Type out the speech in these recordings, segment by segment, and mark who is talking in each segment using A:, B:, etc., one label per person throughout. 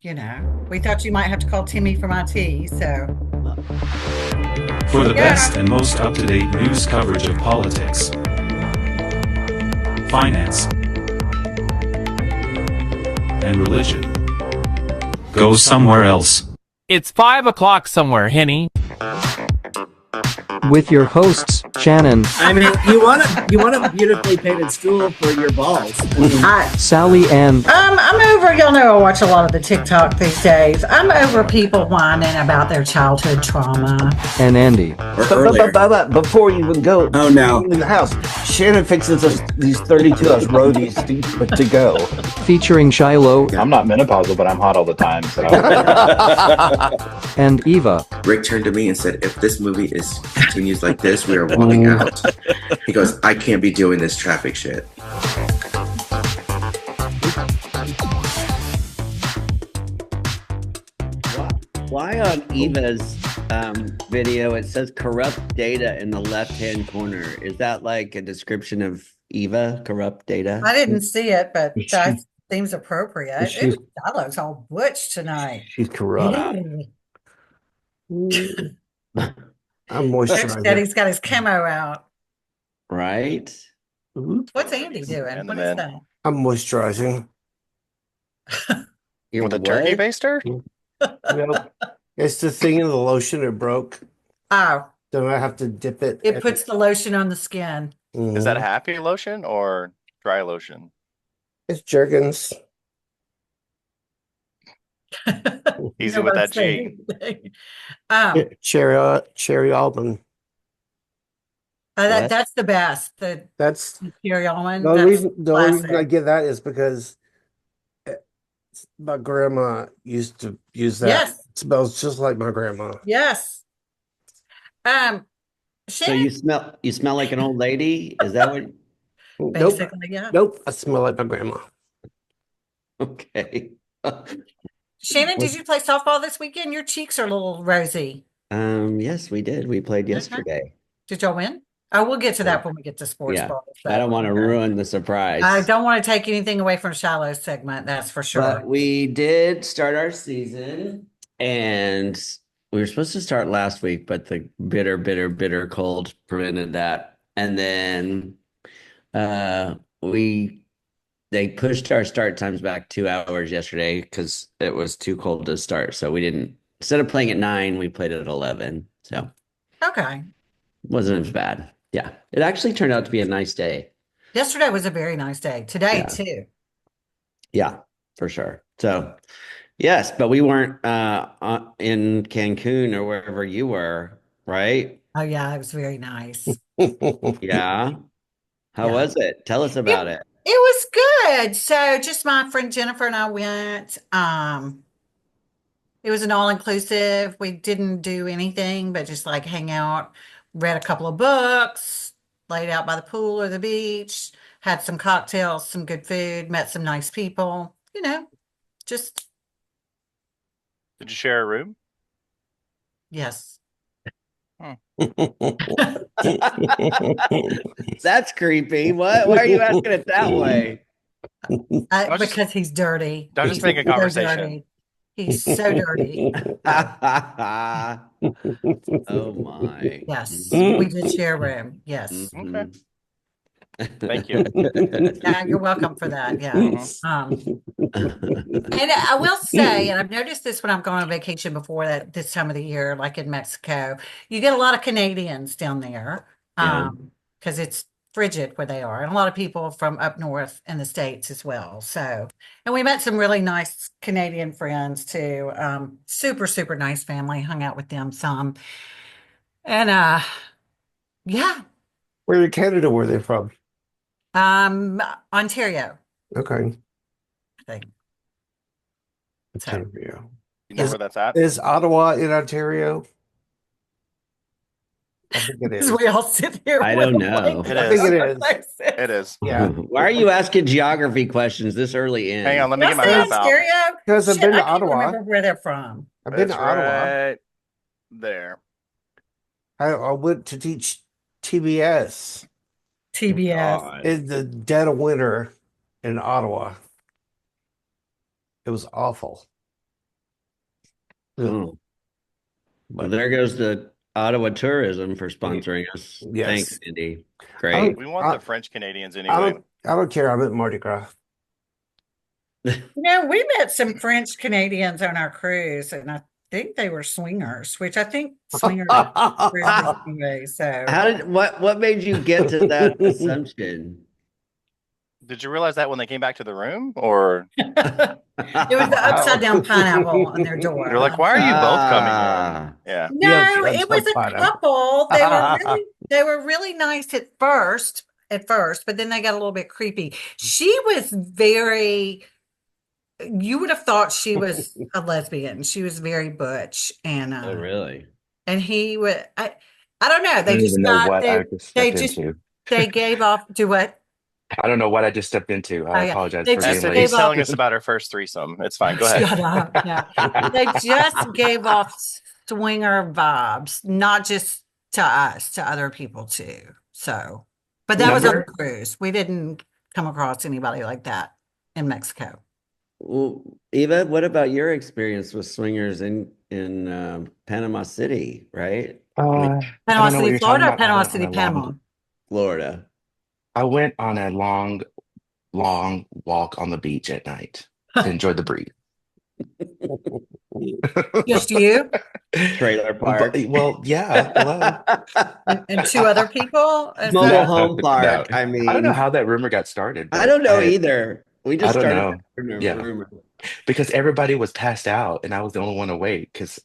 A: We thought you might have to call Timmy from IT, so
B: For the
A: yeah.
B: best and most up-to-date news coverage of politics, finance, and religion, go somewhere else.
C: It's 5 o'clock somewhere, Henny.
D: With your hosts, Shannon,
E: I mean, you want a beautifully painted stool for your balls.
D: Sally, and
A: I'm over. Y'all know I watch a lot of the TikTok these days. I'm over people whining about their childhood trauma.
D: Andy.
E: But
F: Before you even go,
E: Oh, no.
F: in the house, Shannon fixes us these 32-ounce roadies to go.
D: Featuring Shiloh
G: I'm not menopausal, but I'm hot all the time. So
D: and Eva.
H: Rick turned to me and said, if this movie continues like this, we are walking out. He goes, I can't be doing this traffic shit.
I: Why on Eva's video it says corrupt data in the left-hand corner? Is that like a description of Eva, corrupt data?
A: I didn't see it, but
F: She-
A: that seems appropriate.
F: She's-
A: That looks all butch tonight.
F: She's corrupt. I'm
A: Looks
F: moisturizing.
A: that he's got his camo out.
I: Right?
A: What's Andy doing?
G: And
A: What
G: the
A: is that?
F: I'm moisturizing.
I: You're
G: with a turkey
I: what?
G: baster?
F: Nope. It's the thing in the lotion it broke.
A: Oh,
F: Don't I have to dip it?
A: it puts the lotion on the skin.
G: Is that happy lotion or dry lotion?
F: It's Jergens.
G: Easy with that G.
F: Cherry almond.
I: What?
A: That's the best. The
F: That's
A: cherry almond.
F: the only
A: That's
F: reason. The only reason I
A: classic.
F: get that is because my grandma used to use that.
A: Yes.
F: It smells just like my grandma.
A: Yes.
I: So
A: Shannon,
I: you smell like an old lady? Is that what?
F: Nope.
A: basically, yeah.
F: Nope. I smell like my grandma.
I: Okay.
A: Shannon, did you play softball this weekend? Your cheeks are a little rosy.
I: Yes, we did. We played yesterday.
A: Did y'all win? Oh, we'll get to that when we get to sports
I: Yeah.
A: ball.
I: I don't want to ruin the surprise.
A: I don't want to take anything away from Shiloh's segment, that's for sure.
I: But we did start our season, and we were supposed to start last week, but the bitter cold prevented that. And then they pushed our start times back 2 hours yesterday because it was too cold to start. So we didn't, instead of playing at 9, we played at 11. So
A: Okay.
I: wasn't as bad. Yeah. It actually turned out to be a nice day.
A: Yesterday was a very nice day. Today,
I: Yeah.
A: too.
I: Yeah, for sure. So, yes, but we weren't in Cancun or wherever you were, right?
A: Oh, yeah, it was very nice.
I: Yeah. How
A: Yeah.
I: was it? Tell us about it.
A: It was good. So just my friend Jennifer and I went. It was an all-inclusive. We didn't do anything but just like hang out, read a couple of books, laid out by the pool or the beach, had some cocktails, some good food, met some nice people, just
G: Did you share a room?
A: yes.
I: That's creepy. What? Why are you asking it that way?
A: Because he's dirty.
G: I was just making
A: So
G: conversation.
A: dirty. He's so dirty.
I: Oh my.
A: Yes, we did share a room. Yes.
I: Mhm.
G: Thank you.
A: Yeah, you're welcome for that. Yeah.
G: Mhm.
A: And I will say, and I've noticed this when I've gone on vacation before that this time of the year, like in Mexico, you get a lot of Canadians down there
I: Yeah.
A: because it's frigid where they are, and a lot of people from up north in the States as well. So, and we met some really nice Canadian friends too. Super, super nice family, hung out with them some. And yeah,
F: Where in Canada were they from?
A: Ontario,
F: Okay.
A: I think. So,
F: Ontario.
G: You know where that's at?
F: Is Ottawa in Ontario? I think it is.
A: as we all sit here.
I: I
A: with
I: don't
A: a
I: know.
A: blanket
G: It
F: I think
G: is.
F: it
A: on
F: is.
A: our faces.
G: It is.
F: Yeah.
I: Why are you asking geography questions this early in?
G: Hang on, let me
A: Y'all
G: get my
A: say
G: map out.
A: Ontario?
F: Because I've
A: Shit,
F: been to
A: I can't
F: Ottawa.
A: remember where they're from.
F: I've been
G: It's
F: to Ottawa.
G: right there.
F: I went to teach TBS
A: TBS.
I: God.
F: in the dead of winter in Ottawa. It was awful.
I: Oh, well,
F: But
I: there goes the Ottawa tourism for sponsoring us. Thanks,
F: yes,
I: Andy.
F: I
I: Great.
F: don't,
G: We want
F: I,
G: the French Canadians
F: I
G: anyway.
F: don't care. I'm at Mardi Gras.
A: We met some French Canadians on our cruise, and I think they were swingers, which I think swingers are cruises anyway. So
I: How did what made you get to that assumption?
G: Did you realize that when they came back to the room, or
A: it was the upside down pineapple on their door.
G: you're like, why are you both coming in?
I: Ah,
G: Yeah.
F: The
A: No,
F: upside
A: it was
F: down
A: a
F: pineapple.
A: couple. They were really nice at first, but then they got a little bit creepy. She was very you would have thought she was a lesbian. She was very butch
I: oh, really?
A: and he would I don't know.
J: I
A: They
J: don't
A: just
J: even know
A: got
J: what I just
A: they
J: stepped
A: just
J: into.
A: they gave off to what?
J: I don't know what I just stepped into.
A: Oh
J: I
A: yeah.
J: apologize
A: They
J: for being
A: just
G: Bethany's
A: gave
J: late.
A: off
G: telling us about her first threesome. It's fine. Go ahead.
A: shut up. Yeah. They just gave off swinger vibes, not just to us, to other people too. So, but that was on the
J: Number?
A: cruise. We didn't come across anybody like that in Mexico.
I: Well, Eva, what about your experience with swingers in Panama City, right? I mean,
J: I
A: Panama
J: don't know what
A: City,
J: you're talking
A: Florida, or
J: about.
A: Panama City, Panama.
I: Florida.
J: I went on a long, long walk on the beach at night to enjoy the breeze.
A: Just you
I: Trailer park.
J: Well, yeah. Hello.
A: and two other people. Is
I: Mobile
A: that
I: home
J: No,
I: park. I
J: I don't know
I: mean,
J: how that rumor got started,
I: I
J: but
I: don't know either. We
J: I
I: just
J: don't
I: started
J: know.
I: that
J: Yeah,
I: rumor.
J: because everybody was passed out and I was the only one awake because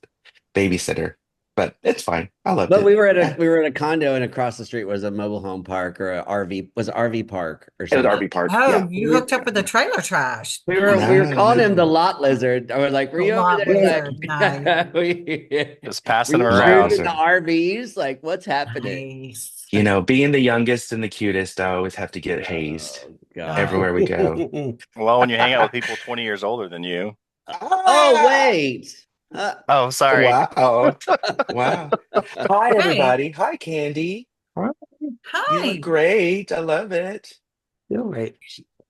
J: babysitter. But it's fine. I loved
I: But
J: it.
I: we were at a condo and across the street was a mobile home park or a RV was it RV park or
J: It was
I: something.
J: RV park.
A: oh,
J: Yeah.
A: you hooked up with the trailer trash.
I: We were
J: No,
I: calling him the
J: no.
I: lot lizard. I was like, were
A: The
I: you over
A: lot
I: there?
A: lizard. Nice.
I: Like,
G: Just
I: were
G: passing them
I: you
G: around.
I: grooming the
J: Loser.
I: RVs? Like, what's happening?
A: Nice.
J: You know, being the youngest and the cutest, I always have to get hazed
I: Oh
J: everywhere
I: God.
J: we go.
G: Well, when you hang out with people 20 years older than you.
I: Oh
J: Ah!
I: wait.
G: Oh, sorry.
J: Wow. Wow. Hi,
A: Hey,
J: everybody. Hi, Candy. You look
A: hi.
J: great. I love it.
F: You're right.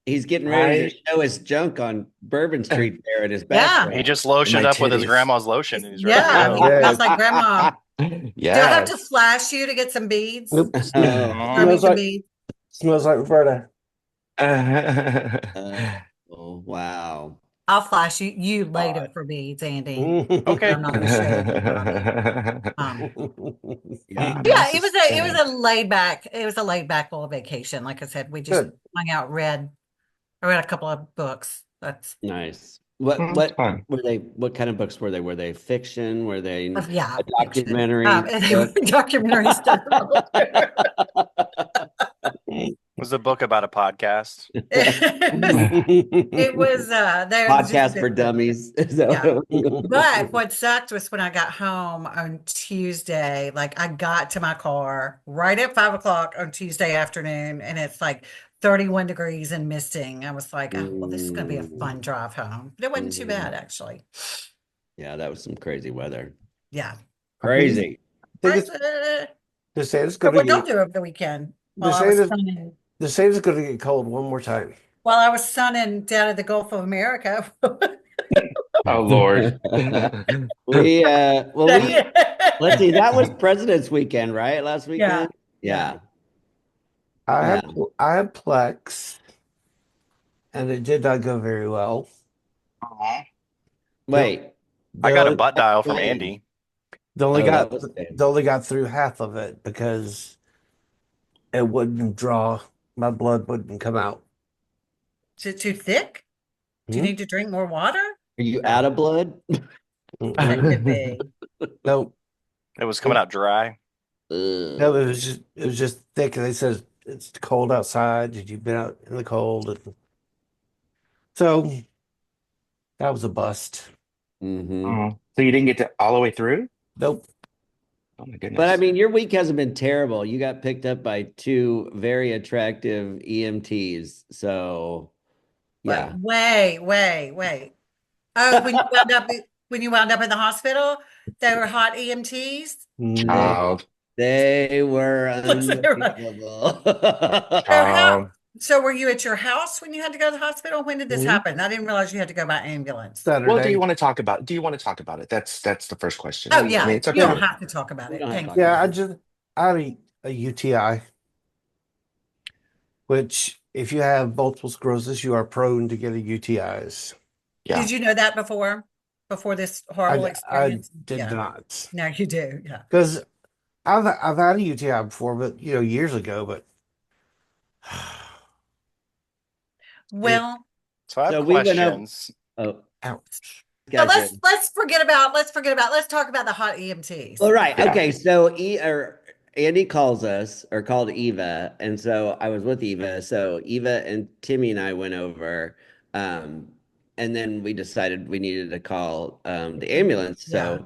I: He's getting ready to
J: Hi.
I: show his junk on Bourbon Street there in his
A: Yeah.
I: background.
G: He just
J: My
G: lotioned up with his
J: titties.
G: grandma's lotion and he's ready to
A: Yeah,
G: go.
A: he smells like grandma. Do I have to
J: Yes.
A: flash you to get some beads?
F: Nope.
I: Oh,
A: Throw me
F: Smells
A: some
F: like
A: beads.
F: smells like Roberta.
I: oh, wow.
A: I'll flash you later for beads, Andy.
G: Okay.
A: I'm not gonna share with anybody.
I: Yeah,
A: Yeah,
I: this is
A: it was a laid back little vacation. Like I said, we just
F: Good.
A: hung out, I read a couple of books. That's
I: nice.
J: It's fun.
I: Were they? What kind of books were they? Were they fiction? Were they
A: yeah,
I: a
A: fiction.
I: documentary?
A: They were documentary stuff.
G: Was a book about a podcast.
A: It was there
I: Podcast for dummies. Is that
A: Yeah.
I: what-
A: But what sucked was when I got home on Tuesday, like I got to my car right at 5 o'clock on Tuesday afternoon, and it's like 31 degrees and misting. I was like, oh, well, this is going to be a fun drive home. But it wasn't too bad, actually.
I: Yeah, that was some crazy weather.
A: Yeah.
I: Crazy.
F: They say it's
A: But
F: going
A: what
F: to
A: don't
F: get.
A: do over the weekend
F: They
A: while I
F: say
A: was
F: that
A: sunning,
F: they say it's going to get cold one more time.
A: down at the Gulf of America.
J: Oh, Lord.
I: We let's see, that was President's Weekend, right? Last weekend? Yeah.
F: I had Plex, and it did not go very well.
I: Wait.
G: I got a
F: They-
G: butt dial from Andy.
F: They only
I: Oh,
F: got
I: that was good.
F: they only got through half of it because it wouldn't draw. My blood wouldn't come out.
A: Is it too thick? Do you
F: Hmm?
A: need to drink more water?
I: Are you out of blood?
A: That could be.
F: No,
G: It was coming out dry.
F: no, it was just thick. And they said it's cold outside. Did you been out in the cold? And so that was a bust.
I: Mhm.
J: Oh, so you didn't get to all the way through?
F: Nope.
J: Oh my goodness.
I: But I mean, your week hasn't been terrible. You got picked up by two very attractive EMTs. So, yeah.
A: But wait. Oh, when you wound up in the hospital, they were hot EMTs.
J: Child.
I: They were
A: Listen, they're right.
I: unbelievable.
A: So how So were you at your house when you had to go to the hospital? When did this
F: Mhm.
A: happen? I didn't realize you had to go by ambulance.
J: Well, do
F: Saturday.
J: you want to talk about? Do you want to talk about it? That's the first question.
A: Oh
I: We-
J: I mean,
A: yeah,
J: it's
A: you don't
J: okay.
A: have to talk about
I: We
A: it.
I: don't have to
A: Thank
I: talk
A: you.
F: Yeah,
I: about
F: I had a UTI, which if you have multiple sclerosis, you are prone to getting UTIs.
J: Yeah.
A: Did you know that before this horrible
F: I
A: experience?
F: did
A: Yeah.
F: not,
A: Now you do. Yeah.
F: because I've had a UTI before, but years ago. But it,
A: Well,
G: So I have
I: So we went up.
G: questions.
I: Oh,
F: ouch.
A: so
I: gotcha.
A: let's talk about the hot EMTs.
I: All right.
J: Yeah.
I: Okay. So Andy calls us or called Eva. And so I was with Eva. So Eva and Timmy and I went over. Um, and then we decided we needed to call the ambulance. So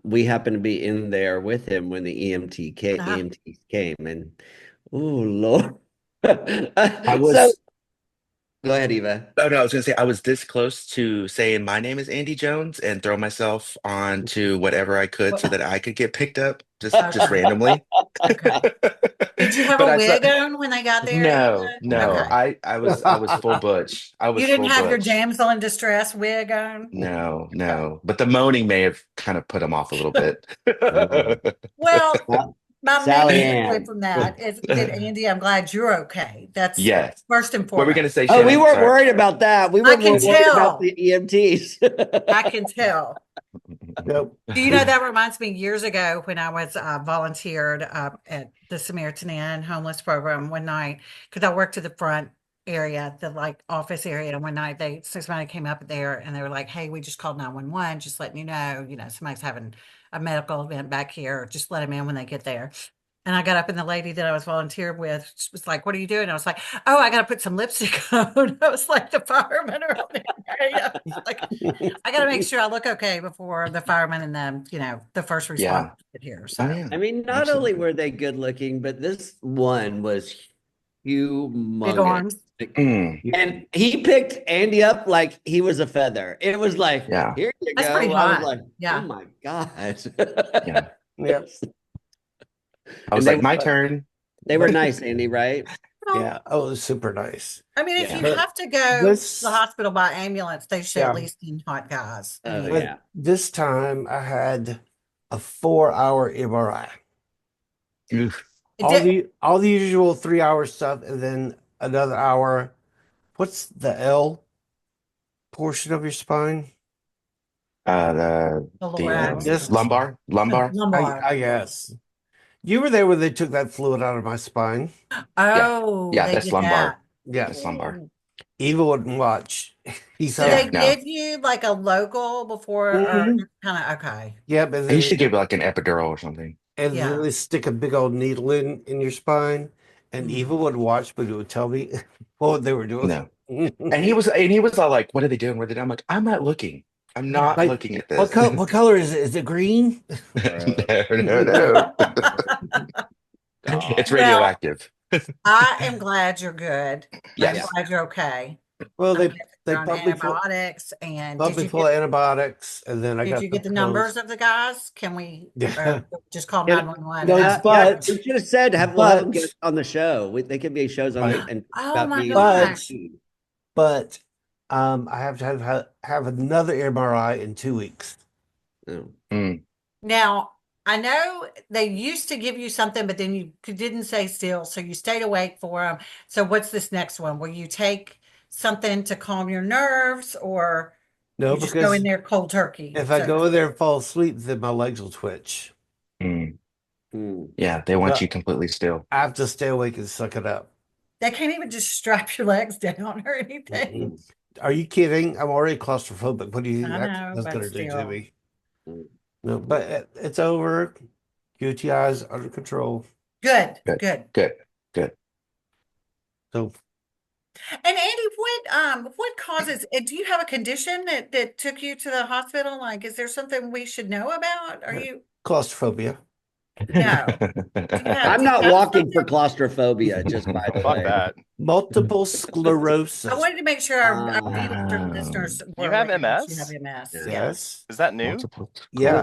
I: we happened to be in there with him when the EMTs came. And oh Lord.
J: I
I: So
J: was.
I: go ahead, Eva.
J: Oh no, I was gonna say I was this close to saying my name is Andy Jones and throw myself onto whatever I could so that I could get picked up just
A: Okay.
J: randomly.
A: Okay. Did you have
J: But
A: a
J: I saw
A: wig on when they got there,
J: no,
A: Eva?
J: no.
A: Okay.
J: I was full butch. I
A: You
J: was
A: didn't
J: full
A: have your
J: butch.
A: damsel in distress wig on?
J: No,
A: Okay.
J: no. But the moaning may have kind of put him off a little bit.
A: Well, my main
I: Sally
A: takeaway
I: Ann.
A: from that is that Andy, I'm glad you're okay. That's
J: Yes.
A: first and
J: What were we gonna
A: foremost.
J: say,
I: Oh, we
J: Shannon?
I: weren't
J: Sorry.
I: worried about that. We
A: I
I: were
A: can
I: more worried about
A: tell.
I: the EMTs.
A: I can tell.
F: Nope.
A: Do you know that reminds me years ago when I was volunteered at the Samaritan Inn homeless program one night because I worked to the front area, the like office area. And one night somebody came up there and they were like, "Hey, we just called 911, just letting you know, somebody's having a medical event back here. Just let them in when they get there." And I got up and the lady that I was volunteered with was like, "What are you doing?" I was like, "Oh, I got to put some lipstick on." I was like, "The firemen are on the area." I was like, I got to make sure I look okay before the firemen and the first
J: Yeah.
A: responders get here.
J: Oh
A: So
J: yeah.
I: I mean, not only
J: Absolutely.
I: were they good looking, but this one was
A: big
I: humongous.
A: arms.
J: Mm,
I: And he picked Andy up like he was a feather. It was like,
J: yeah.
I: here you
A: That's
I: go.
A: pretty
I: I was
A: hot.
I: like, oh
A: Yeah.
I: my God.
J: Yeah.
F: Yep.
J: I was
I: And
J: like, my turn.
I: they were nice, Andy, right?
A: Well,
F: Yeah. Oh, it was super nice.
A: I mean, if
I: Yeah.
A: you
F: But
A: have to go to
F: this,
A: the hospital by ambulance, they should at
F: yeah.
A: least send hot guys. I
I: Oh,
A: mean,
F: But
I: yeah.
F: this time I had a 4-hour MRI.
J: Oof.
A: it did.
F: All the usual 3-hour stuff, and then another hour. What's the L portion of your spine?
J: The
A: The lower axis.
F: Just
J: lumbar.
A: Lumbar.
F: I guess you were there when they took that fluid out of my spine.
J: Yeah.
A: Oh,
J: Yeah,
A: they
J: that's
A: did that.
J: lumbar.
F: Yes,
J: That's lumbar.
A: Ooh.
F: Eva wouldn't watch. He's
A: Do
J: Yeah,
A: they
J: no.
A: give you like a local before or
F: hmm
A: kind of okay?
F: Yep, and
J: He
F: then
J: should give like an epidural or something.
A: Yeah.
F: they stick a big old needle in your spine. And
A: Mm.
F: Eva would watch, but it would tell me what they were doing.
J: No. And he was all like, what are they doing? What are they doing? I'm like, I'm not looking. I'm not
F: Like,
J: looking at this.
F: what color is it? Is it green?
J: No. It's
A: Well,
J: radioactive.
A: I am glad you're good. I'm
J: Yes.
A: glad you're okay.
F: Well,
A: I'm
F: they
A: glad
F: they
A: you're on
F: pumped me full,
A: antibiotics. And
F: pumped me full of antibiotics, and then I
A: did
F: got
A: you get the
F: pills.
A: numbers of the guys? Can we
F: Yeah.
A: just call
I: Yeah,
A: 911
F: No,
A: and ask?
F: but
I: we should have said we'll have them get on the show. They could be shows on
F: Right.
I: and
A: Oh
I: about
A: my
I: being
A: gosh.
F: but I have to have another MRI in 2 weeks.
I: Oh.
J: Mm.
A: Now, I know they used to give you something, but then you didn't stay still, so you stayed awake for them. So what's this next one? Will you take something to calm your nerves, or
F: No,
A: you just go in
F: because
A: there cold turkey?
F: if I go in there and fall asleep, then my legs will twitch.
J: Mm.
I: Hmm.
J: Yeah, they want
F: So
J: you completely still.
F: I have to stay awake and suck it up.
A: They can't even just strap your legs down or anything.
F: Mm-mm. Are you kidding? I'm already claustrophobic. What do you think
A: I know,
F: that's
A: but
F: going to do to
A: still.
F: me?
I: Mm.
F: No, but it's over. UTI's under control.
A: Good,
J: Good.
A: good.
J: Good.
F: So
A: And Andy, what causes it? Do you have a condition that took you to the hospital? Like, is there something we should know about? Are you
F: claustrophobia.
A: no?
I: I'm
A: Do you
I: not
A: have
I: walking for
A: something?
I: claustrophobia, just by the
G: Fuck
I: way.
G: that.
F: Multiple
A: I
F: sclerosis.
A: wanted to make sure our viewers or
J: Oh.
A: listeners
G: You
A: were
G: have
A: aware that you
G: MS?
A: have MS.
I: Yeah.
A: Yeah.
F: Yes.
G: Is that new?
J: Multiple
F: Yeah.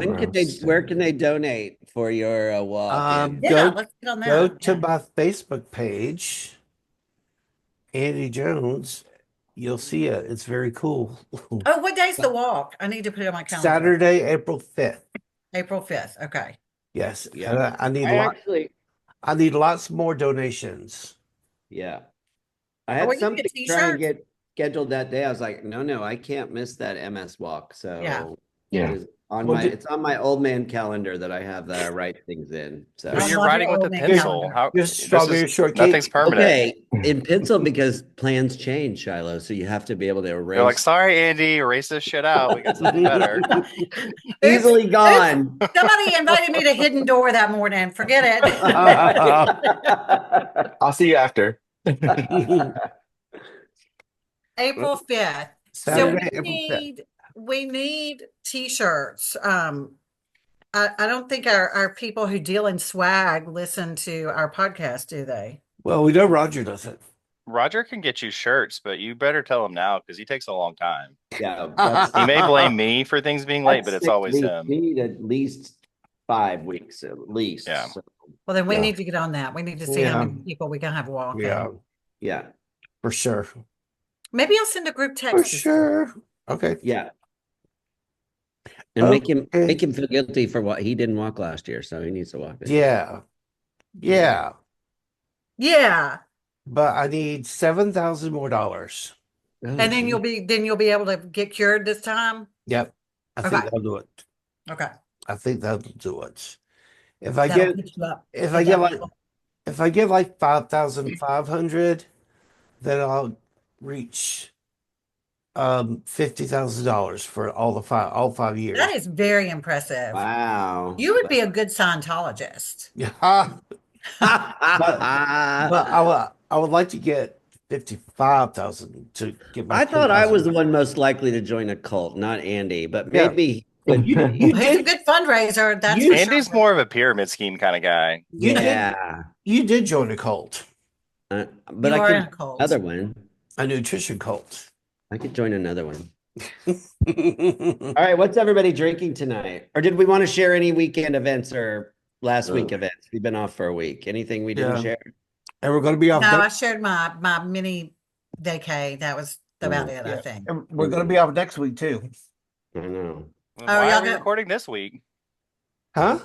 I: Where can they donate for your walk?
A: Yeah,
F: Go
A: let's get on
F: go
A: that.
F: to
A: Yeah.
F: my Facebook page Andy Jones, you'll see it. It's very cool.
A: Oh, what day's the walk? I need to put it on my calendar.
F: Saturday, April 5th.
A: April 5th. Okay.
F: Yes.
I: Yeah.
F: And I need
I: I actually,
F: I need lots more donations.
I: yeah. I
A: Oh,
I: had
A: we can
I: something
A: get
I: try and
A: t-shirts.
I: get scheduled that day. I was like, no, I can't miss that MS walk. So
A: Yeah.
J: Yeah.
I: it is on
F: Well,
I: my it's on my old man calendar that I have that I write things in. So
G: But
A: I
G: you're
A: love your
G: writing with
A: old
G: a
A: man
G: pencil.
A: calendar.
G: How
F: Just
G: this
F: strawberry
G: is
F: shortcake.
G: nothing's permanent.
I: okay, in pencil because plans change, Shiloh. So you have to be able to
G: They're like,
I: erase.
G: sorry, Andy, erase this shit out. We got something better.
I: Easily
A: Oops.
I: gone.
A: Somebody invited me to Hidden Door that morning. Forget it.
J: I'll see you after.
A: April 5th. So
F: Saturday, April 5th.
A: we need t-shirts. I don't think our people who deal in swag listen to our podcast, do they?
F: Well, we know Roger doesn't.
G: Roger can get you shirts, but you better tell him now because he takes a long time.
I: Yeah, that's
G: He may blame me for things being late, but it's
I: 6
G: always
I: weeks.
G: him.
I: We need at least 5 weeks, at least.
G: Yeah.
I: So,
A: Well, then we
F: Yeah.
A: need to get on that. We need to see how many people we can have walking.
F: Yeah,
I: yeah,
F: for sure.
A: Maybe I'll send a group
F: For
A: text.
F: sure. Okay.
I: yeah. And make
F: Okay.
I: him feel guilty for what he didn't walk last year, so he needs to walk it.
F: Yeah. Yeah.
A: Yeah.
F: But I need $7,000 more dollars.
I: Oh,
A: And then
I: geez.
A: you'll be able to get cured this time.
F: Yep. I think
A: Okay.
F: that'll do it.
A: Okay.
F: I think that'll do it. If I
A: That'll
F: get
A: hit you up.
F: if
A: Get
F: I get
A: that
F: like
A: level.
F: if I get like 5,500, then I'll reach $50,000 for all 5 years.
A: That is very impressive.
I: Wow.
A: You would be a good Scientologist.
F: Yeah. But I would like to get 55,000 to get my
I: I thought I was the
F: 10,000.
I: one most likely to join a cult, not Andy, but
F: Yeah.
I: maybe
F: You
A: He's a
F: did
A: good fundraiser. That's
F: You-
A: for
G: Andy's
A: sure.
G: more of a pyramid scheme kind of guy.
F: you did
I: yeah.
F: you did join a cult,
I: But
A: You
I: I
A: are
I: could
A: in a cult.
I: another one.
F: a nutrition cult.
I: I could join another one. All right, what's everybody drinking tonight? Or did we want to share any weekend events or last week events? We've been off for a week. Anything we didn't
F: Yeah.
I: share?
F: And we're going to be off.
A: No, I shared my mini vacay. That was about it, I
F: Yeah.
A: think.
F: And we're going to be off next week too.
I: I know.
G: Then
A: Oh,
G: why
A: y'all
G: are we
A: got-
G: recording this week?
F: Huh?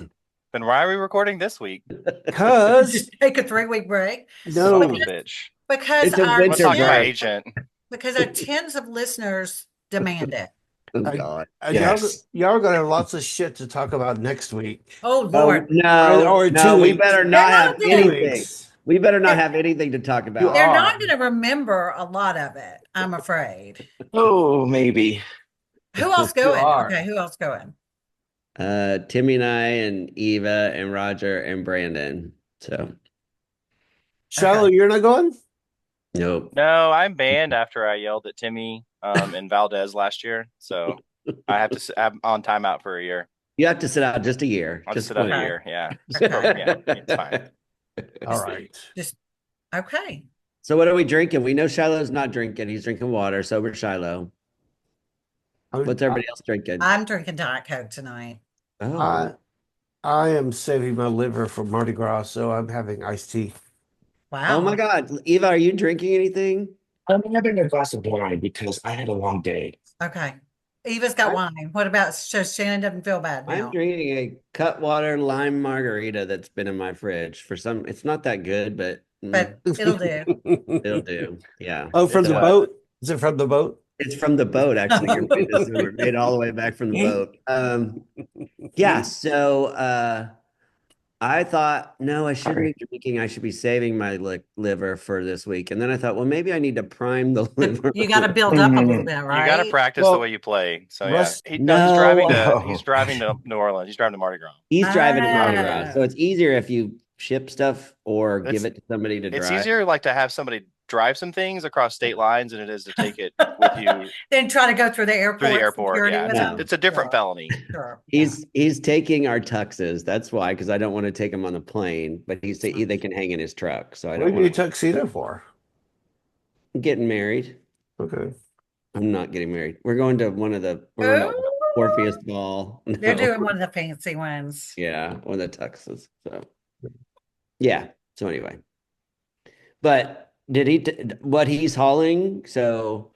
G: Then why are we recording this week?
F: Because
A: Just take a 3-week break
F: no,
G: Son of a bitch.
A: because
I: It's a
A: our
G: I'm gonna talk to my
I: break.
G: agent.
A: because our tens of listeners demand it.
I: Oh,
F: I-
I: God.
J: Yes.
F: y'all are going to have lots of shit to talk about next week.
A: Oh
I: Oh,
A: Lord,
I: no,
F: Or
I: no,
F: 2
I: we
F: weeks.
I: better not
A: They're
I: have
A: not gonna-
I: anything.
F: Weeks.
I: We better not have anything to talk about.
A: they're
F: are.
A: not going to remember a lot of it. I'm afraid.
J: Oh, maybe.
A: Who else going?
F: are.
A: Okay, who else going?
I: Timmy and I and Eva and Roger and Brandon. So
F: Shiloh,
A: Okay.
F: you're not going?
I: nope.
G: No, I'm banned after I yelled at Timmy and Valdez last year. So I have to I'm on timeout for a year.
I: You have to sit out just a year.
G: I'll
I: Just
G: sit out a
A: Okay.
G: year. Yeah.
A: Okay.
G: Yeah, it's fine.
F: All right.
A: Okay.
I: So what are we drinking? We know Shiloh's not drinking. He's drinking water. Sober Shiloh. What's everybody else drinking?
A: I'm drinking Diet Coke tonight.
I: Oh,
F: I am saving my liver for Mardi Gras, so I'm having iced tea.
A: Wow.
I: oh my God. Eva, are you drinking anything?
J: I'm having a glass of wine because I had a long day.
A: Okay. Eva's got wine. What about so Shannon doesn't feel bad now?
I: I'm drinking a Cutwater lime margarita that's been in my fridge for some. It's not that good, but
A: But it'll do.
I: it'll do. Yeah.
F: Oh, from
I: It's,
F: the boat? Is it from the boat?
I: It's from the boat, actually. You're right. This is made all the way back from the boat. Yeah. So I thought, no, I shouldn't be drinking. I should be saving my liver for this week. And then I thought, well, maybe I need to prime the liver.
A: You got to build up a little bit, right?
G: You got to practice
F: Well,
G: the way you play. So
F: Russ-
G: yeah,
I: No.
G: he's driving to New Orleans. He's driving to Mardi Gras.
I: He's driving to Mardi Gras.
A: Ah.
I: So it's easier if you ship stuff or
G: It's-
I: give it to somebody to
G: It's
I: drive.
G: easier like to have somebody drive some things across state lines than it is to take it with you
A: Then try to go through the airport.
G: through the airport.
A: security
G: Yeah,
A: with
I: Yeah.
A: them.
G: it's a different felony.
A: Sure.
I: He's taking our tuxes. That's why, because I don't want to take him on the plane. But they can hang in his truck. So I
F: What
I: don't
F: do you need a
I: want
F: tuxedo for?
I: to getting married.
F: Okay.
I: I'm not getting married. We're going to Orpheus Ball.
A: They're
I: No.
A: doing one of the fancy ones.
I: Yeah, one of the tuxes. So yeah. So anyway, but Did he what he's hauling? So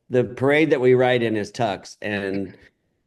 I: the parade that we ride in is tux, and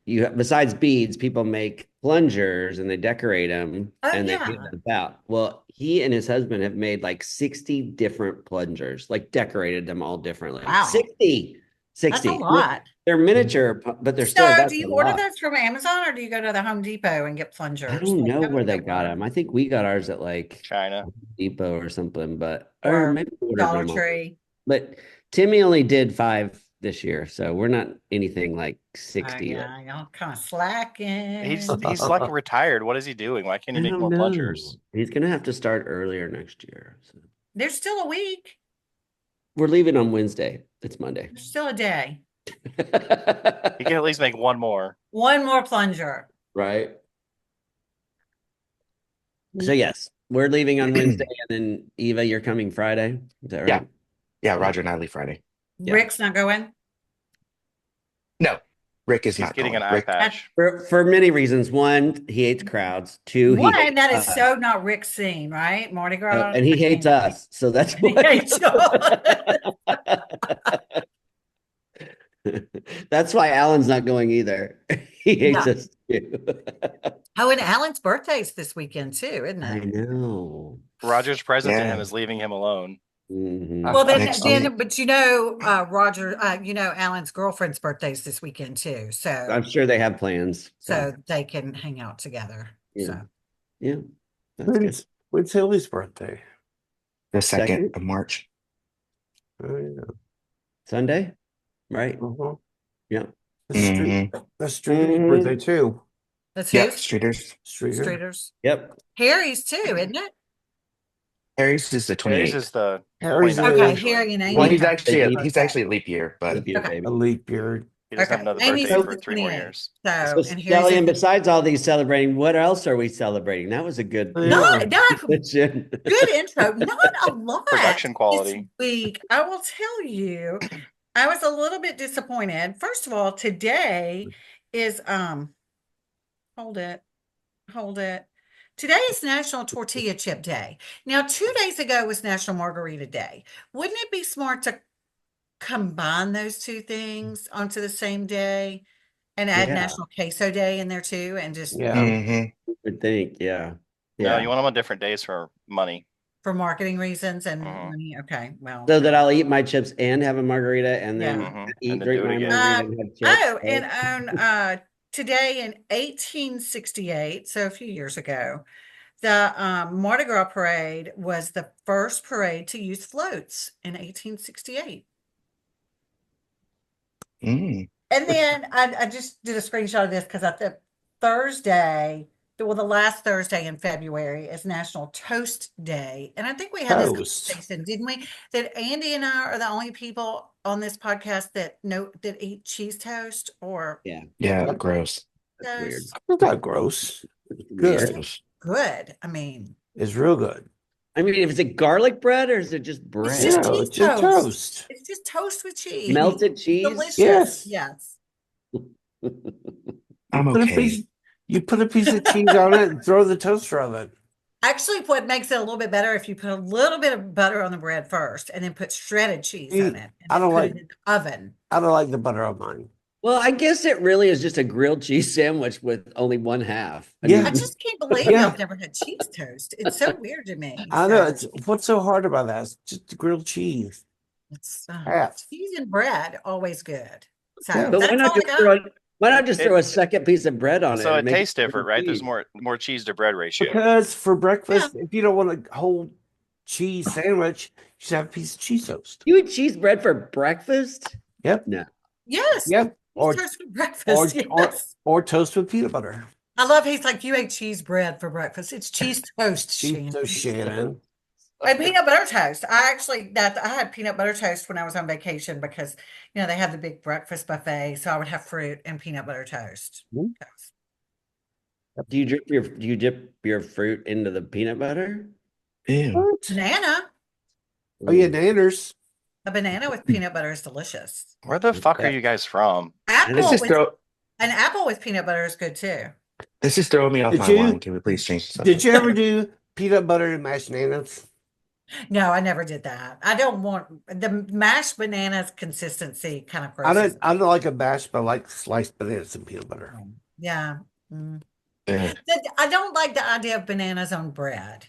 I: you besides beads, people make plungers and they decorate them
A: Oh,
I: and they
A: yeah.
I: hand them out. Well, he and his husband have made like 60 different plungers, like decorated them all differently.
A: Wow.
I: 60.
A: That's a
I: 60.
A: lot.
I: They're miniature, but they're still
A: So
I: that's
A: do you
I: a
A: order
I: lot.
A: those from Amazon or do you go to the Home Depot and get plungers?
I: I don't
A: Like,
I: know
A: how
I: where
A: does
I: they
A: that
I: got
A: work?
I: them. I think we got ours at like
G: China.
I: Depot or something, or
A: Or
I: maybe we ordered
A: Dollar
I: them all.
A: Tree?
I: But Timmy only did 5 this year, so we're not anything like
A: Oh,
I: 60.
A: yeah, y'all kind of slacking.
G: He's like retired. What is he doing? Why can't
I: I
G: he make
I: don't
G: more
I: know.
G: plungers?
I: He's gonna have to start earlier next year. So.
A: There's still a week.
I: We're leaving on Wednesday. It's Monday.
A: There's still a day.
G: He can at least make one more.
A: One more plunger.
I: Right. So yes, we're leaving on Wednesday, and then Eva, you're coming Friday. Is that right?
J: Yeah, Roger and I leave Friday.
I: Yeah.
A: Rick's not going.
J: No, Rick is
G: He's
J: not
G: getting
J: going.
G: an eye
J: Rick,
G: patch.
I: For many reasons. One, he hates crowds. Two, he
A: One,
I: hates
A: that is
I: us.
A: so not Rick's scene, right? Mardi Gras.
I: And he hates us. So that's
A: He
I: why.
A: hates
I: That's why Alan's not going either. He hates
A: Yeah.
I: us too.
A: Oh, and Alan's birthday's this weekend too, isn't
I: I
A: it?
I: know.
G: Roger's present to
J: Yeah.
G: him is leaving him alone.
I: Mhm.
A: Well, then,
J: Next
A: but Roger, Alan's girlfriend's birthday's this weekend too. So,
I: I'm sure they have plans.
A: so they can hang out together.
I: Yeah.
A: So,
I: Yeah. That's good.
F: When's Hilly's birthday?
J: the 2nd
I: Second?
J: of March.
F: Oh, yeah.
I: Sunday, right?
F: Uh-huh.
I: Yeah.
F: That's Streeter's
I: Mhm.
F: birthday too.
A: that's
J: Yeah,
A: who?
J: Streeters.
F: Streeter.
A: Streeters.
I: Yep.
A: Harry's too, isn't it?
J: Harry's is the
G: Harry's
J: 28th.
G: is the
F: Harry's
G: 29th,
A: Okay,
G: actually.
A: Harry and Amy.
J: Well, he's
A: have
J: actually
A: the
J: he's
A: birthday.
J: actually a leap year, but
I: Leap year,
A: Okay.
I: baby.
F: A leap year.
G: He doesn't have
A: Okay.
G: another
A: Amy's
G: birthday
A: is
G: for
A: the
G: 3 more
A: 28th.
G: years.
A: So,
I: So,
A: and
I: Sally,
A: Harry's
I: and
A: is
I: besides all these celebrating, what else are we celebrating? That was a good
A: not
I: question.
A: good intro. Not a lot.
G: Production quality.
A: This week, I will tell you, I was a little bit disappointed. First of all, today is hold it. Today is National Tortilla Chip Day. Now, 2 days ago was National Margarita Day. Wouldn't it be smart to combine those two things onto the same day and add
I: Yeah.
A: National Queso Day in there too, and just
F: Yeah.
J: Mhm.
I: I would think, yeah.
G: No,
I: Yeah.
G: you want them on different days for money.
A: for marketing reasons and
G: Mhm.
A: money? Okay, well.
I: So that I'll eat my chips and have a margarita and then
A: Yeah.
G: Mhm.
I: eat,
G: And then
I: drink
G: do it
I: my
G: again.
I: margarita and have chips.
A: Oh, and on today in 1868, so a few years ago, the Mardi Gras parade was the first parade to use floats in 1868.
J: Mm.
A: And then I just did a screenshot of this because I thought Thursday, the last Thursday in February is National Toast Day. And I think we had this
F: Toast.
A: conversation, didn't we? That Andy and I are the only people on this podcast that eat cheese toast or
I: Yeah.
J: Yeah, gross.
I: That's weird.
A: toast.
F: It's not gross.
I: Weird.
F: Good.
A: Good. I mean,
F: It's real good.
I: I mean, if it's a garlic bread or is it just bread?
A: just
F: Yeah,
A: cheese
F: it's just
A: toast.
F: toast.
A: It's just toast with cheese.
I: Melted cheese?
A: Delicious.
F: Yes.
A: Yes.
J: I'm
F: Put a
J: okay.
F: piece, you put a piece of cheese on it and throw the toaster on it.
A: Actually, what makes it a little bit better if you put a little bit of butter on the bread first and then put shredded cheese
F: See,
A: on it and
F: I
A: then
F: don't
A: put
F: like-
A: it in the oven.
F: I don't like the butter on mine.
I: Well, I guess it really is just a grilled cheese sandwich with only one half. I
F: Yeah.
I: mean,
A: I just can't believe
F: Yeah.
A: y'all never had cheese toast. It's so weird to me.
F: I know.
A: So
F: It's what's so hard about that? It's just grilled cheese.
A: it's
F: Half.
A: cheese and bread, always good. So
F: Yeah.
I: but
A: that's
I: why not
A: all I
I: just
A: got.
I: throw a second piece of bread on it?
G: So
I: and
G: it
I: make
G: tastes different, right? There's
I: cheese?
G: more cheese to bread ratio.
F: Because for breakfast, if you don't want a whole cheese sandwich, you should have a piece of cheese toast.
I: You eat cheese bread for breakfast?
F: Yep.
I: No.
A: Yes.
F: Yep. Or
A: Cheese toast for breakfast. Yes.
F: or toast with peanut butter.
A: I love he's like, you ate cheese bread for breakfast. It's cheese toast,
F: Cheese
A: Shannon.
F: toast, Shannon.
A: And peanut butter toast. I had peanut butter toast when I was on vacation because they have the big breakfast buffet. So I would have fruit and peanut butter toast.
F: Mhm.
I: Do you dip your fruit into the peanut butter?
J: Ew.
A: Banana.
F: Oh yeah, nanners.
A: A banana with peanut butter is delicious.
G: Where the fuck are you guys from?
A: Apple
J: This is
A: with,
J: throw.
A: an apple with peanut butter is good too.
J: This is throwing me off
F: Did
J: my
F: you-
J: line. Can we please change the
F: Did
J: subject?
F: you ever do peanut butter and mashed nanas?
A: No, I never did that. I don't want the mashed bananas consistency kind of
F: I
A: grosses.
F: don't. I don't like a bash, but I like sliced bananas and peanut butter.
A: Me. Yeah. Mm.
J: Yeah.
A: I don't like the idea of bananas on bread.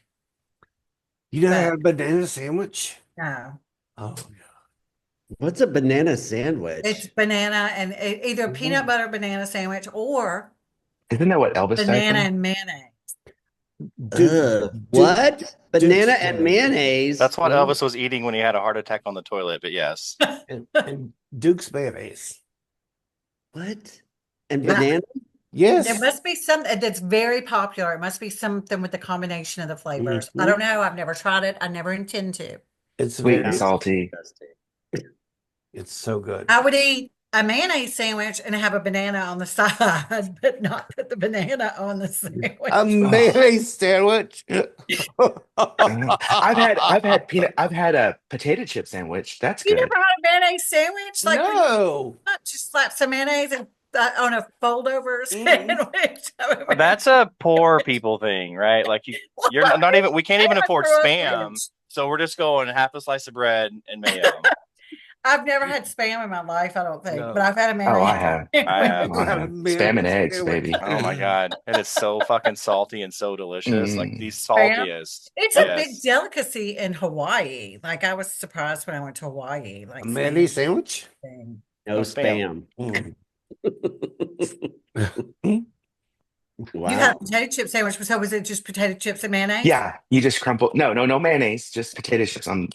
F: You know,
A: But
F: have a banana sandwich.
A: no,
F: Oh
I: What's a banana
A: it's
I: sandwich?
A: banana and either
F: yeah.
A: peanut butter banana sandwich or
J: Isn't that what Elvis died
A: banana
J: from?
A: and mayonnaise.
F: Duke,
I: Ugh,
F: Duke,
I: what?
F: Duke's
I: Banana and mayonnaise.
G: That's what
F: Mhm.
G: Elvis was eating when he had a heart attack on the toilet. But yes,
F: and Duke's mayonnaise.
I: What? And
F: Yeah.
I: banana?
A: There
F: Yes.
A: must be something that's very popular. It must be something with the combination of the flavors. I
F: Mhm.
A: don't know. I've never tried it. I never intend to.
F: It's
J: Sweet and
F: very.
I: Sounds
J: salty.
I: disgusting.
F: It's so good.
A: I would eat a mayonnaise sandwich and have a banana on the side, but not put the banana on the
F: A
A: sandwich.
F: mayonnaise sandwich.
J: I've had a potato chip sandwich. That's
A: You never
J: good.
A: had a mayonnaise sandwich? Like when you
F: No.
A: just slap some mayonnaise and on a fold over
F: Mhm.
A: sandwich.
G: that's a poor people thing, right? Like you're not even. We can't even afford spam, so we're just going half a slice of bread and mayo.
A: I've never had spam in my life, I don't think, but
F: No.
A: I've had a
J: Oh, I
A: mayonnaise
J: have.
G: I
A: sandwich.
G: have.
J: Oh, I
F: Not a
J: have. Spam and
F: mayonnaise
J: eggs,
F: sandwich.
J: baby.
G: Oh my god, it is so fucking salty and so delicious. Like the
J: Mm.
A: Spam.
G: saltiest.
A: It's a big
G: Yes.
A: delicacy in Hawaii. Like I was surprised when I went to Hawaii.
F: A
A: Like spam
F: mayonnaise sandwich?
A: thing.
I: No
G: No spam.
I: spam.
F: Mm.
A: You had a
I: Wow.
A: potato chip sandwich, so was it just potato chips and mayonnaise?
J: Yeah, you just crumple. No mayonnaise. Just potato chips on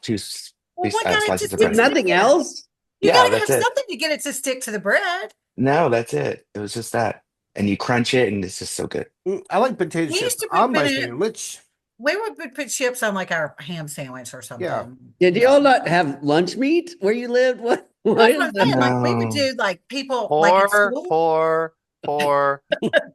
A: Well, what got it to
J: slices of
A: stick
I: With
J: bread.
A: to the
I: nothing
A: bread?
I: else?
A: You
J: Yeah,
A: got to
J: that's
A: have
J: it.
A: something to get it to stick to the bread.
J: No, that's it. It was just that, and you crunch it, and it's just so good.
F: I like potato
A: We
F: chips
A: used to put
F: on my
A: banana.
F: sandwich.
A: We would put chips on like our ham sandwich or
F: Yeah.
A: something.
I: Did y'all not have lunch meat where you lived? What
A: That's
I: is
A: what I'm
I: that?
A: saying. Like we would
J: No,
A: do like people like in school.
G: Poor,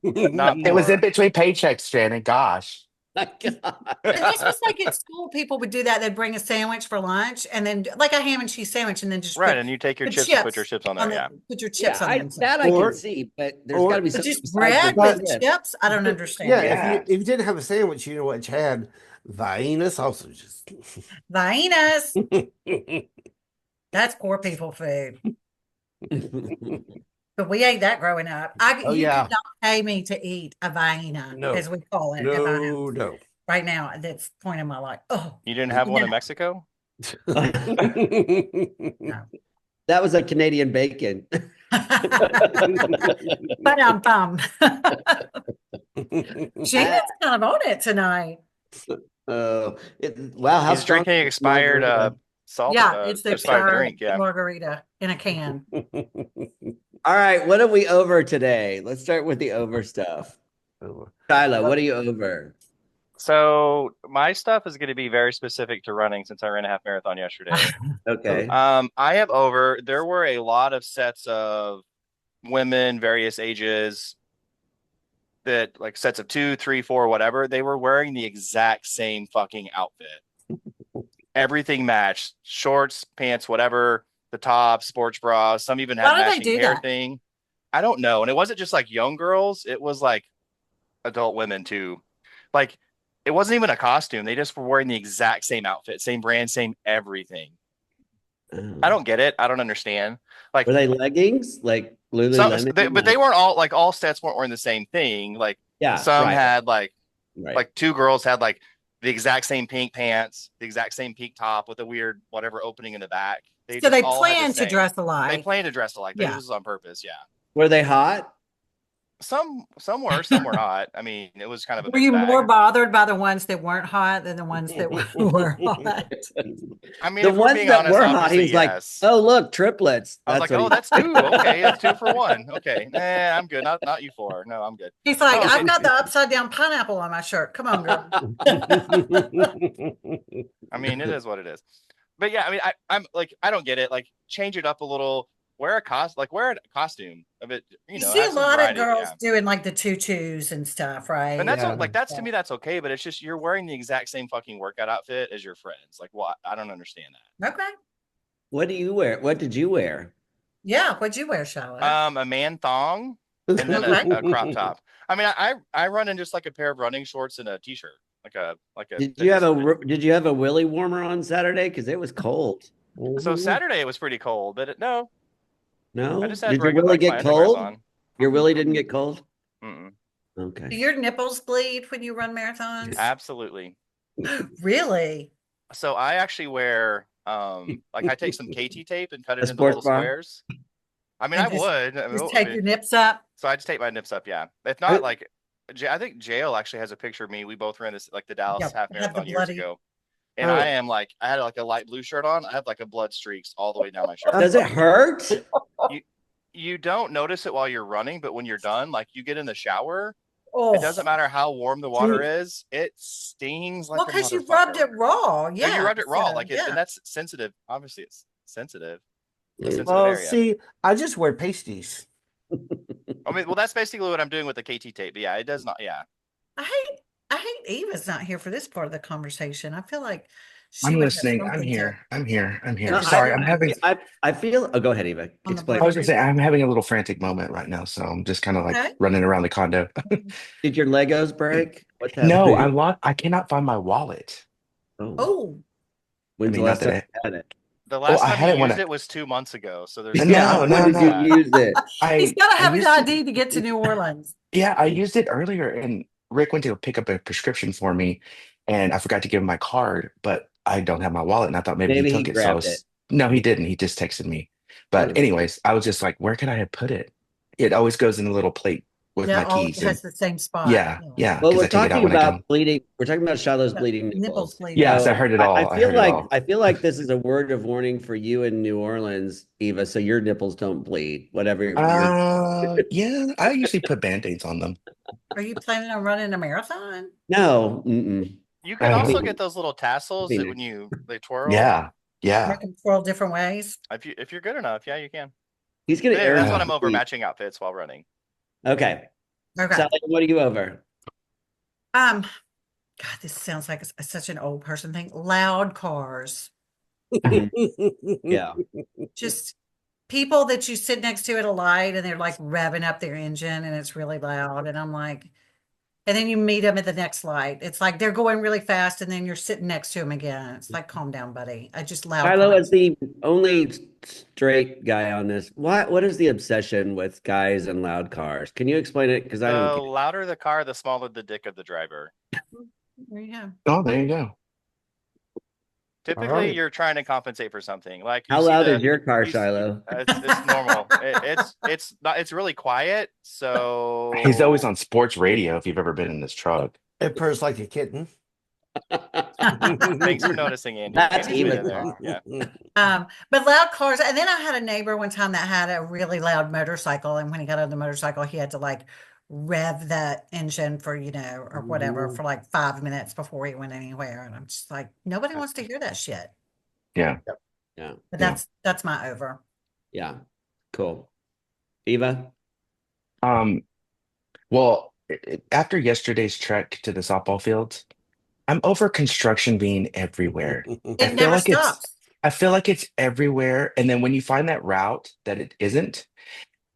G: not
J: it was in
G: poor.
J: between paychecks, Shannon. Gosh.
I: My God.
A: And this was like at school, people would do that. They'd bring a sandwich for lunch and then like a ham and cheese sandwich and then just
G: Right, and you take your
A: put
G: chips and put your
A: chips
G: chips on
A: on
G: there. Yeah.
A: put your
I: Yeah,
A: chips on the inside.
I: I can
F: or
I: see, but there's got to
F: or
I: be
A: But
I: something
A: just
I: besides
A: bread
I: the
F: but
A: with
I: chips.
A: chips, I don't
F: yeah,
A: understand.
J: Yeah.
F: if you didn't have a sandwich, you know what you had? Vienna sausages.
A: Viennas, that's poor people food. But we ate that growing up.
F: Oh
A: You
F: yeah.
A: could not pay me to eat a Vienna,
F: No.
A: as we call it at my house.
F: No.
A: Right now, at this point in my life. Oh,
G: You didn't have one in
A: no.
G: Mexico?
F: No.
I: That was a Canadian bacon.
A: But Shannon's kind of on it tonight.
I: Wow, how
G: He's
I: strong
G: drinking
I: is this
G: expired
I: margarita?
G: salt
A: Yeah, it's the
G: expired
A: expired
G: drink. Yeah.
A: margarita in a can.
I: All right, what are we over today? Let's start with the over stuff. Shiloh, what are you over?
G: So my stuff is going to be very specific to running since I ran a half marathon yesterday.
I: Okay.
G: I have over. There were a lot of sets of women, various ages, that like sets of 2, 3, 4, whatever. They were wearing the exact same fucking outfit. Everything matched: shorts, pants, whatever, the top, sports bras. Some even had
A: Why do they
G: matching
A: do
G: hair
A: that?
G: thing. I don't know. And it wasn't just like young girls; it was like adult women too. Like it wasn't even a costume. They just were wearing the exact same outfit, same brand, same everything. I don't get it. I don't understand. Like
I: Were they leggings? Like
G: some,
I: Lululemon?
G: but they weren't all like all sets weren't wearing the same thing. Like
I: Yeah,
G: some
I: right.
G: had like
I: Right.
G: two girls had like the exact same pink pants, the exact same pink top with a weird whatever opening in the back. They
A: So
G: just
A: they
G: all had the
A: plan to
G: same.
A: dress
G: They
A: alike.
G: planned to dress alike. This
A: Yeah.
G: was on purpose. Yeah.
I: Were they hot?
G: Some were, some were not. I mean, it was kind of a
A: Were you
G: mixed
A: more
G: bag.
A: bothered by the ones that weren't hot than the ones that were hot?
G: I mean,
I: The
G: if we're
I: ones
G: being
I: that
G: honest,
I: were hot, he
G: obviously,
I: was like,
G: yes.
I: "Oh, look, triplets."
G: I was like,
I: what
G: oh,
I: he-
G: that's two. Okay, that's 2 for 1. Okay, I'm good. Not you 4. No, I'm good.
A: He's like,
G: Oh,
A: I've got the upside down pineapple on my shirt. Come on, girl.
G: I mean, it is what it is. But yeah, I mean, I'm like, I don't get it. Like, change it up a little. Wear a costume of it.
A: You
G: know,
A: see a
G: have some
A: lot of
G: variety,
A: girls
G: yeah.
A: doing like the tutus and stuff, right?
G: And that's
F: Yeah.
G: like that's to me that's okay. But it's just you're wearing the exact same fucking workout outfit as your friends. Like, what? I don't understand that.
A: Okay.
I: What do you wear? What did you wear?
A: Yeah. What'd you wear, Charlotte?
G: A man thong and then
A: Okay.
G: a crop top. I mean, I run in just like a pair of running shorts and a t-shirt. like a
I: Did you have
G: fitness event.
I: a Did you have a willy warmer on Saturday? Because it was cold.
G: So
F: Mhm.
G: Saturday it was pretty cold, but no, I
I: No?
G: just had
I: Did your
G: regular
I: willy
G: like my
I: get
G: underwear's
I: cold?
G: on.
I: Your willy didn't get cold?
G: Mm-mm.
I: Okay.
A: Do your nipples bleed when you run marathons?
G: Absolutely.
A: Really?
G: So I actually wear like I take some KT tape and cut
I: A
G: it into
I: sports
G: little
I: bar?
G: squares. I mean, I
A: And just
G: would.
A: just take your nips up?
G: So I just take my nips up. Yeah. If
I: I,
G: not, like, I think Jail actually has a picture of me. We both ran this like the Dallas
A: Yep.
G: half
A: Have the
G: marathon years
A: bloody
G: ago, and I
F: Oh,
G: am like, I had like a light blue shirt on. I have like a blood streaks all the way down my shirt.
I: does it hurt?
G: You you don't notice it while you're running, but when you're done, like you get in the shower, it
A: Oh,
G: doesn't matter how warm the water is, it stings like
A: well,
G: a
A: because you rubbed
G: motherfucker.
A: it raw.
G: No, you
A: Yeah.
G: rubbed it raw,
A: So,
G: like it, and
A: yeah.
G: that's sensitive. Obviously, it's sensitive. It's a sensitive
F: well,
G: area.
F: see, I just wear pasties.
G: I mean, well, that's basically what I'm doing with the KT tape. But yeah, it does not. Yeah,
A: I hate Eva's not here for this part of the conversation. I feel like she
J: I'm
A: would have
J: listening. I'm
A: something to
J: here. I'm here. I'm
A: have
J: here.
I: No,
A: to
J: Sorry,
A: say
J: I'm having.
I: I feel. Oh, go ahead, Eva.
A: on the
I: Explain.
J: I
A: bloody
J: was gonna say
A: nipple.
J: I'm having a little frantic moment right now, so I'm just kind of like
A: Okay.
J: running around the condo.
I: Did your Legos break? What's
J: No,
I: happening?
J: I cannot find my wallet.
I: Oh,
A: Oh,
J: I
I: when's the
J: mean, not
I: last
J: that
I: time
J: I.
I: you had it?
G: the
J: Well,
G: last
J: I
G: time you
J: had it when
G: used
J: I.
G: it was 2 months ago, so there's
J: No,
I: When
J: no,
I: did you
J: no.
G: that.
I: use it?
A: he's
J: I
A: got to
J: I
A: have an
J: used it.
A: ID to get to New Orleans.
J: Yeah, I used it earlier, and Rick went to pick up a prescription for me, and I forgot to give him my card, but I don't have my wallet, and I thought maybe he
I: Maybe he
J: took it. So I
I: grabbed it.
J: was, no, he didn't. He just texted me. But
I: Oh.
J: anyways, I was just like, where could I have put it? It always goes in a little plate with
A: Yeah,
J: my
A: all
J: keys, and
A: has the same spot.
J: yeah,
A: Yeah.
J: yeah,
I: Well,
J: because
I: we're
J: I take it out
I: talking
J: when I
I: about
J: come.
I: bleeding. We're talking about Shiloh's
A: Yeah,
I: bleeding
A: nipples
I: nipples.
A: bleeding.
J: Yes, I
I: So
J: heard it all. I heard it all.
I: I feel like this is a word of warning for you in New Orleans, Eva, so your nipples don't bleed. Whatever you're.
J: Yeah, I usually put band-aids on them.
A: Are you planning on running a marathon?
I: No. Mm-mm.
G: You can also
J: Oh,
G: get those little tassels that when
I: Phoenix.
G: they twirl.
J: yeah, yeah.
A: Make them twirl different ways?
G: If you're good enough, yeah, you can.
I: He's gonna
G: But anyway, that's
I: air.
G: what
J: Uh,
G: I'm over matching outfits while running.
I: Okay.
A: Okay.
I: Sally, what are you over?
A: Um, God, this sounds like such an old person thing. Loud cars.
I: Yeah.
A: Just people that you sit next to at a light and they're like revving up their engine and it's really loud. And I'm like, and then you meet them at the next light. It's like they're going really fast and then you're sitting next to them again. It's like, calm down, buddy. I just loud
I: Shiloh
A: cars.
I: is the only straight guy on this. What is the obsession with guys and loud cars? Can you explain it? Because I don't
G: The
I: get it.
G: louder the car, the smaller the dick of the driver.
A: There you go.
J: oh, there you go.
G: Typically,
F: right.
G: you're trying to compensate for something. Like you
I: How
G: see
I: loud
G: the
I: is your car,
G: you s-
I: Shiloh?
G: it's normal. It's not. It's really quiet.
J: He's always
G: So
J: on sports radio if you've ever been in this truck.
F: It purrs like a kitten.
G: thanks for noticing, Andy.
I: That's
G: Andy's been
I: Eva's
G: in there.
I: car.
G: Yeah.
A: But loud cars. And then I had a neighbor one time that had a really loud motorcycle. And when he got on the motorcycle, he had to like rev the engine for, or whatever for like 5 minutes before he went anywhere. And I'm just like, nobody wants to hear that shit.
J: Yeah.
I: Yeah.
A: But
J: Yeah.
A: that's my over.
I: Yeah. Cool. Eva?
J: Um, well, after yesterday's trek to the softball fields, I'm over construction being everywhere. I
A: It
J: feel
A: never
J: like
A: stops.
J: I feel like it's everywhere. And then when you find that route that it isn't,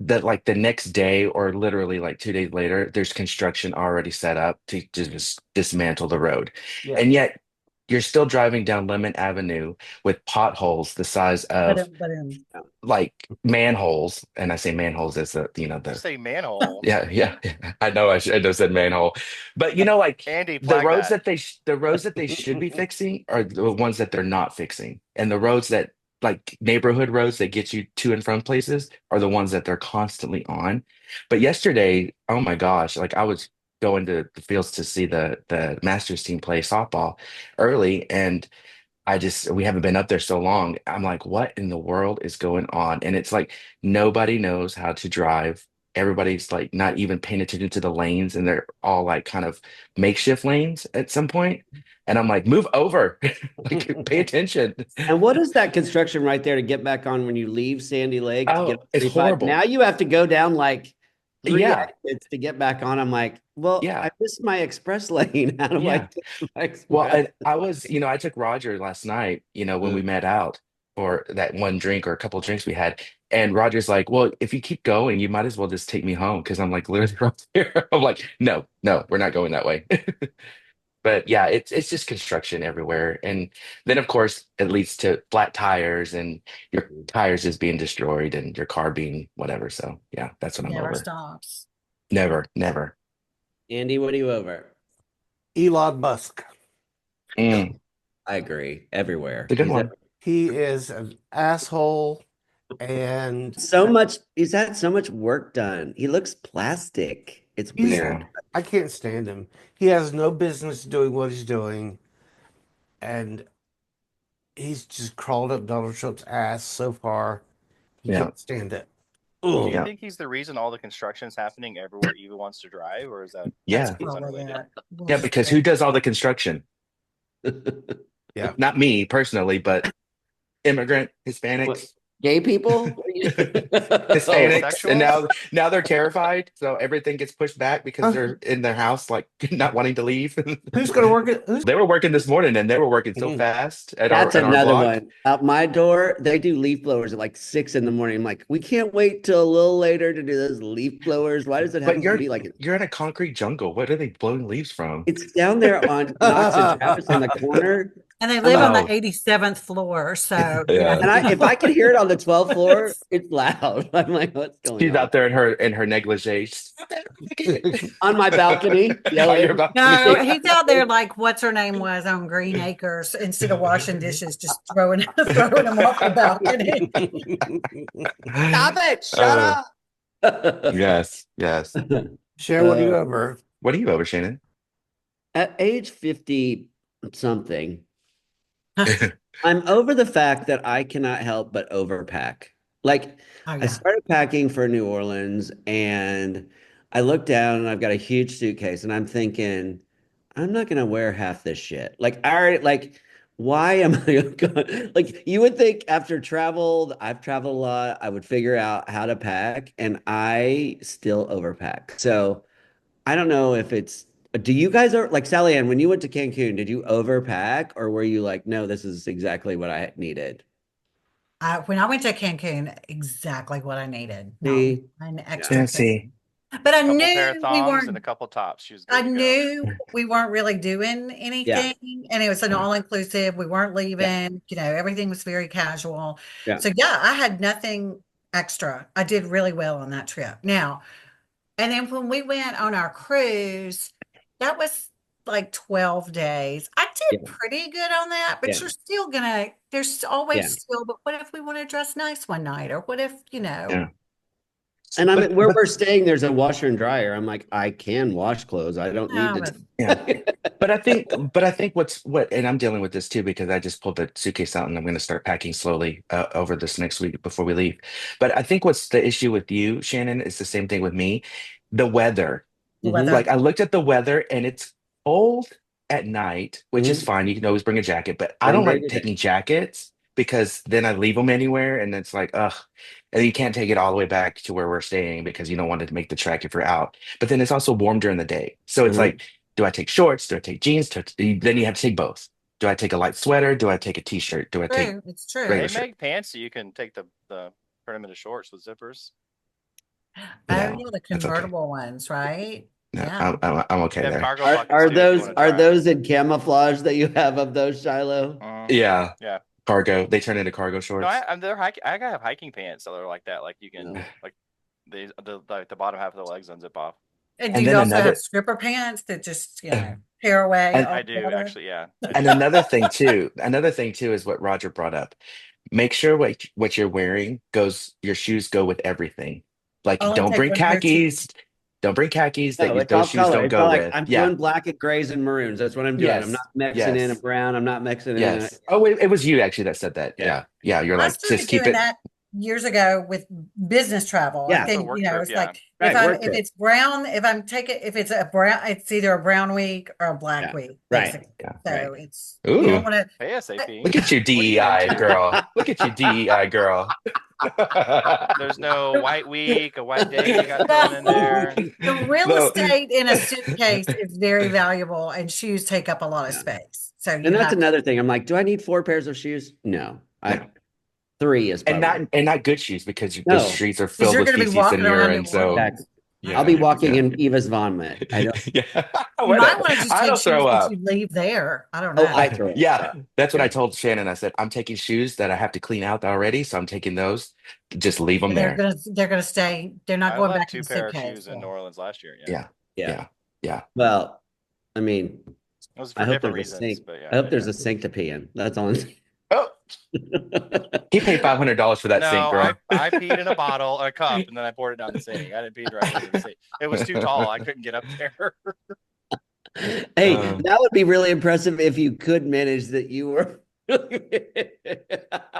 J: that like the next day or literally like 2 days later, there's construction already set up to just dismantle the road.
F: Yeah.
J: And yet you're still driving down Lemon Avenue with potholes the size
A: But,
J: of like manholes. And I say manholes as
G: You
J: the
G: say manhole.
J: yeah, yeah. I know I should have said manhole. But like
G: Andy,
J: the
G: flag
J: roads
G: that.
J: that the roads that they should be fixing are the ones that they're not fixing. And the roads that like neighborhood roads that get you to and from places are the ones that they're constantly on. But yesterday, oh my gosh, like I was going to the fields to see the Masters team play softball early, and we haven't been up there so long. I'm like, what in the world is going on? And it's like nobody knows how to drive. Everybody's like not even paying attention to the lanes, and they're all like kind of makeshift lanes at some point. And I'm like, move over, like pay attention.
I: And what is that construction right there to get back on when you leave Sandy Lake to get
J: Oh,
I: on
J: it's
I: 35? Now
J: horrible.
I: you have to go down like three
J: Yeah,
I: exits to get back on. I'm like, well, I
J: yeah,
I: missed my express lane. How do I
J: yeah.
I: get to my
J: Well,
I: express?
J: and I was, I took Roger last night, when we met out for that one drink or a couple drinks we had. And Roger's like, well, if you keep going, you might as well just take me home because I'm like literally right there. I'm like, no, no, we're not going that way. But yeah, it's just construction everywhere. And then of course it leads to flat tires and your tires just being destroyed and your car being whatever. So yeah, that's what I'm
A: Never
J: over.
A: stops.
J: Never, never.
I: Andy, what are you over?
F: Elon Musk.
J: Mm,
I: I agree. Everywhere.
J: it's a good one.
F: He is an asshole, and
I: He's had so much work done. He looks plastic. It's
F: he's
J: Yeah.
I: weird.
F: I can't stand him. He has no business doing what he's doing, and he's just crawled up Donald Trump's ass so far. He
J: Yeah.
F: can't stand it.
G: Do you
F: Ugh.
J: Yeah.
G: think he's the reason all the construction is happening everywhere Eva wants to drive, or is that
A: That's
J: Yeah.
G: he's
A: probably
G: unrelated?
A: it.
J: Yeah, because who does all the construction?
F: Yeah.
J: Not me personally, but immigrant,
I: What?
J: Hispanics,
I: Gay people? Oh,
J: Hispanics, and
G: Homosexuals?
J: now they're terrified, so everything gets pushed back because
F: Huh?
J: they're in their house, like not wanting to leave.
F: Who's gonna work it? Who's
J: They were working this morning, and they were working so
F: Mhm.
J: fast at
I: that's
J: our
I: another
J: block.
I: one. Out my door, they do leaf blowers at like 6 in the morning. I'm like, we can't wait till a little later to do those leaf blowers. Why does it have
J: But
I: to be like
J: you're in a concrete jungle. What are they blowing leaves from?
I: it's down there on Knox and Travis on the corner?
A: And they
I: I'm
A: live on
I: like,
A: the
J: Oh,
A: 87th floor, so
J: yeah.
I: and if I could hear it on the 12th floor, it's loud. I'm like, what's going
J: She's
I: on?
J: out there in her negligee. Stop it.
I: On my balcony,
J: On your
I: yelling.
A: no,
J: balcony.
A: he's out there like what's her name was on Green Acres instead of washing dishes, just throwing throwing them off the balcony.
I: Stop it! Shut
J: Uh,
I: up.
J: yes, yes.
F: Share what are you over?
J: What are you over, Shannon?
I: At age 50 something, I'm over the fact that I cannot help but overpack. Like,
A: Oh
I: I
A: yeah.
I: started packing for New Orleans and I look down and I've got a huge suitcase and I'm thinking, I'm not gonna wear half this shit. Like, I already, like, why am I going? Like, you would think after I've traveled a lot, I would figure out how to pack, and I still overpack. So I don't know if it's, do you guys are like Sally Ann, when you went to Cancun, did you overpack or were you like, no, this is exactly what I needed?
A: When I went to Cancun, exactly what I needed. Not
I: See?
A: an
G: Yeah.
A: extra
J: Yeah,
A: thing.
J: see.
A: But I
G: Couple pair of
A: knew we
G: thongs and a
A: weren't.
G: couple tops. She was
A: I
G: good to go.
A: knew we weren't really doing
I: Yeah.
A: anything, and it was an all-inclusive. We weren't
I: Yeah.
A: leaving. Everything was very casual.
I: Yeah.
A: So yeah, I had nothing extra. I did really well on that trip. Now, and then when we went on our cruise, that was like 12 days. I
I: Yeah.
A: did pretty good on that, but
I: Yeah.
A: you're still gonna, there's
I: Yeah.
A: always still, but what if we want to dress nice one night? Or what if,
J: Yeah.
I: And I'm
J: But
I: where
J: but
I: we're staying, there's a washer and dryer. I'm like, I can wash clothes. I don't need
A: no,
I: to.
A: but
J: yeah. But I think and I'm dealing with this too because I just pulled the suitcase out and I'm going to start packing slowly over this next week before we leave. But I think what's the issue with you, Shannon, is the same thing with me. The weather.
A: the
I: Mhm.
J: Like
A: weather.
J: I looked at the weather and it's cold at night, which is
I: Mhm.
J: fine. You can always bring a jacket, but I
I: Same
J: don't
I: day
J: like
I: today.
J: taking jackets because then I leave them anywhere and it's like, ugh. And you can't take it all the way back to where we're staying because you don't want it to make the trek if you're out. But then it's also warm during the day. So it's
I: Mhm.
J: like, do I take shorts? Do I take jeans? Then you have to take both. Do I take a light sweater? Do I take a t-shirt? Do I take
A: True, it's true.
J: regular
G: They
J: shirt?
G: make pants so you can take the turn them into shorts with zippers.
A: Oh,
J: Yeah,
A: yeah, the
J: that's okay.
A: convertible ones, right?
J: No,
A: Yeah.
J: I'm okay
G: They have
J: there.
G: cargo
I: Are
G: pockets
I: are
G: too if you
I: those
G: want to
I: are
G: try.
I: those in camouflage that you have of those, Shiloh?
J: Yeah,
G: Yeah.
J: cargo. They turn into cargo
G: No,
J: shorts.
G: I'm they're hiking. I have hiking pants that are like that. Like you can
I: No.
G: like the bottom half of the legs unzip off.
A: And do
J: And
A: you
J: then
A: also have
J: another
A: stripper pants that just, tear away
J: and
G: I do
A: altogether?
G: actually. Yeah, I
J: and
G: do.
J: another thing too is what Roger brought up. Make sure what you're wearing goes, your shoes go with everything. Like
A: Only take one pair of shoes.
J: don't bring khakis
I: No, it's
J: those
I: all
J: shoes
I: color.
J: don't
I: It's all
J: go
I: like
J: with.
I: I'm
J: Yeah.
I: doing black and grays and maroons. That's what I'm doing. I'm not
J: Yes.
I: mixing in a
J: Yes.
I: brown. I'm not mixing in a
J: Yes. Oh, it was you actually that said that.
I: yeah.
J: Yeah. Yeah. You're
A: I
J: like, just
A: started
J: keep
A: doing
J: it.
A: that years ago with business travel. I
I: Yeah.
G: For a
A: think,
G: work trip,
A: it's
G: yeah.
A: like
I: Right. Work
A: if
I: trip.
A: it's brown, if it's a brown, it's either a brown week or a black
I: Yeah.
A: week,
I: Right.
A: basically.
J: Yeah.
A: So
I: Right.
A: it's, you don't
J: Ooh,
A: want to,
G: ASAP.
J: look at you,
G: What are you
J: DEI
G: into?
J: girl. Look at you, DEI girl.
G: There's no white week, a white day you got thrown in there.
A: the real
J: No.
A: estate in a suitcase is very valuable and shoes take up a lot of
I: Yeah.
A: space. So you
I: And that's
A: have to,
I: another thing. I'm like, do I need 4 pairs of shoes? No.
J: No.
I: 3 is
J: And
I: probably
J: not good shoes because the
I: no.
J: streets are
A: because
J: filled
A: you're
J: with
A: going to be
J: feces and
A: walking around New
J: urine. So
A: Orleans.
J: Yeah,
I: I'll be walking
J: yeah.
I: in Eva's vomit. I don't.
J: Yeah.
A: You might want to just
J: I
A: take
J: don't
A: shoes
J: throw
A: that
J: up.
A: you leave there. I don't
I: Oh,
A: know.
I: I throw up.
J: Yeah, that's what I
I: Yeah.
J: told Shannon. I said, I'm taking shoes that I have to clean out already, so I'm taking those. Just leave them
A: They're
J: there.
A: gonna stay. They're not
G: I
A: going
G: left
A: back in
G: two
A: the
G: pair of
A: suitcase.
G: shoes in
A: Yeah.
G: New Orleans last year. Yeah,
J: Yeah,
I: Yeah.
J: yeah, yeah.
I: Well, I mean,
G: it was
I: I
G: for
I: hope
G: different
I: there's a
G: reasons,
I: sink.
G: but
I: I
G: yeah.
I: hope there's a sink to pee in. That's all. I'm saying.
J: Oh, he paid $500 for that sink,
G: No, I
J: girl.
G: I peed in a bottle, a cup, and then I poured it down the sink. I didn't pee directly into the sink. It was too tall. I couldn't get up there.
I: Hey,
J: Uh,
I: that would be really impressive if you could manage that you were.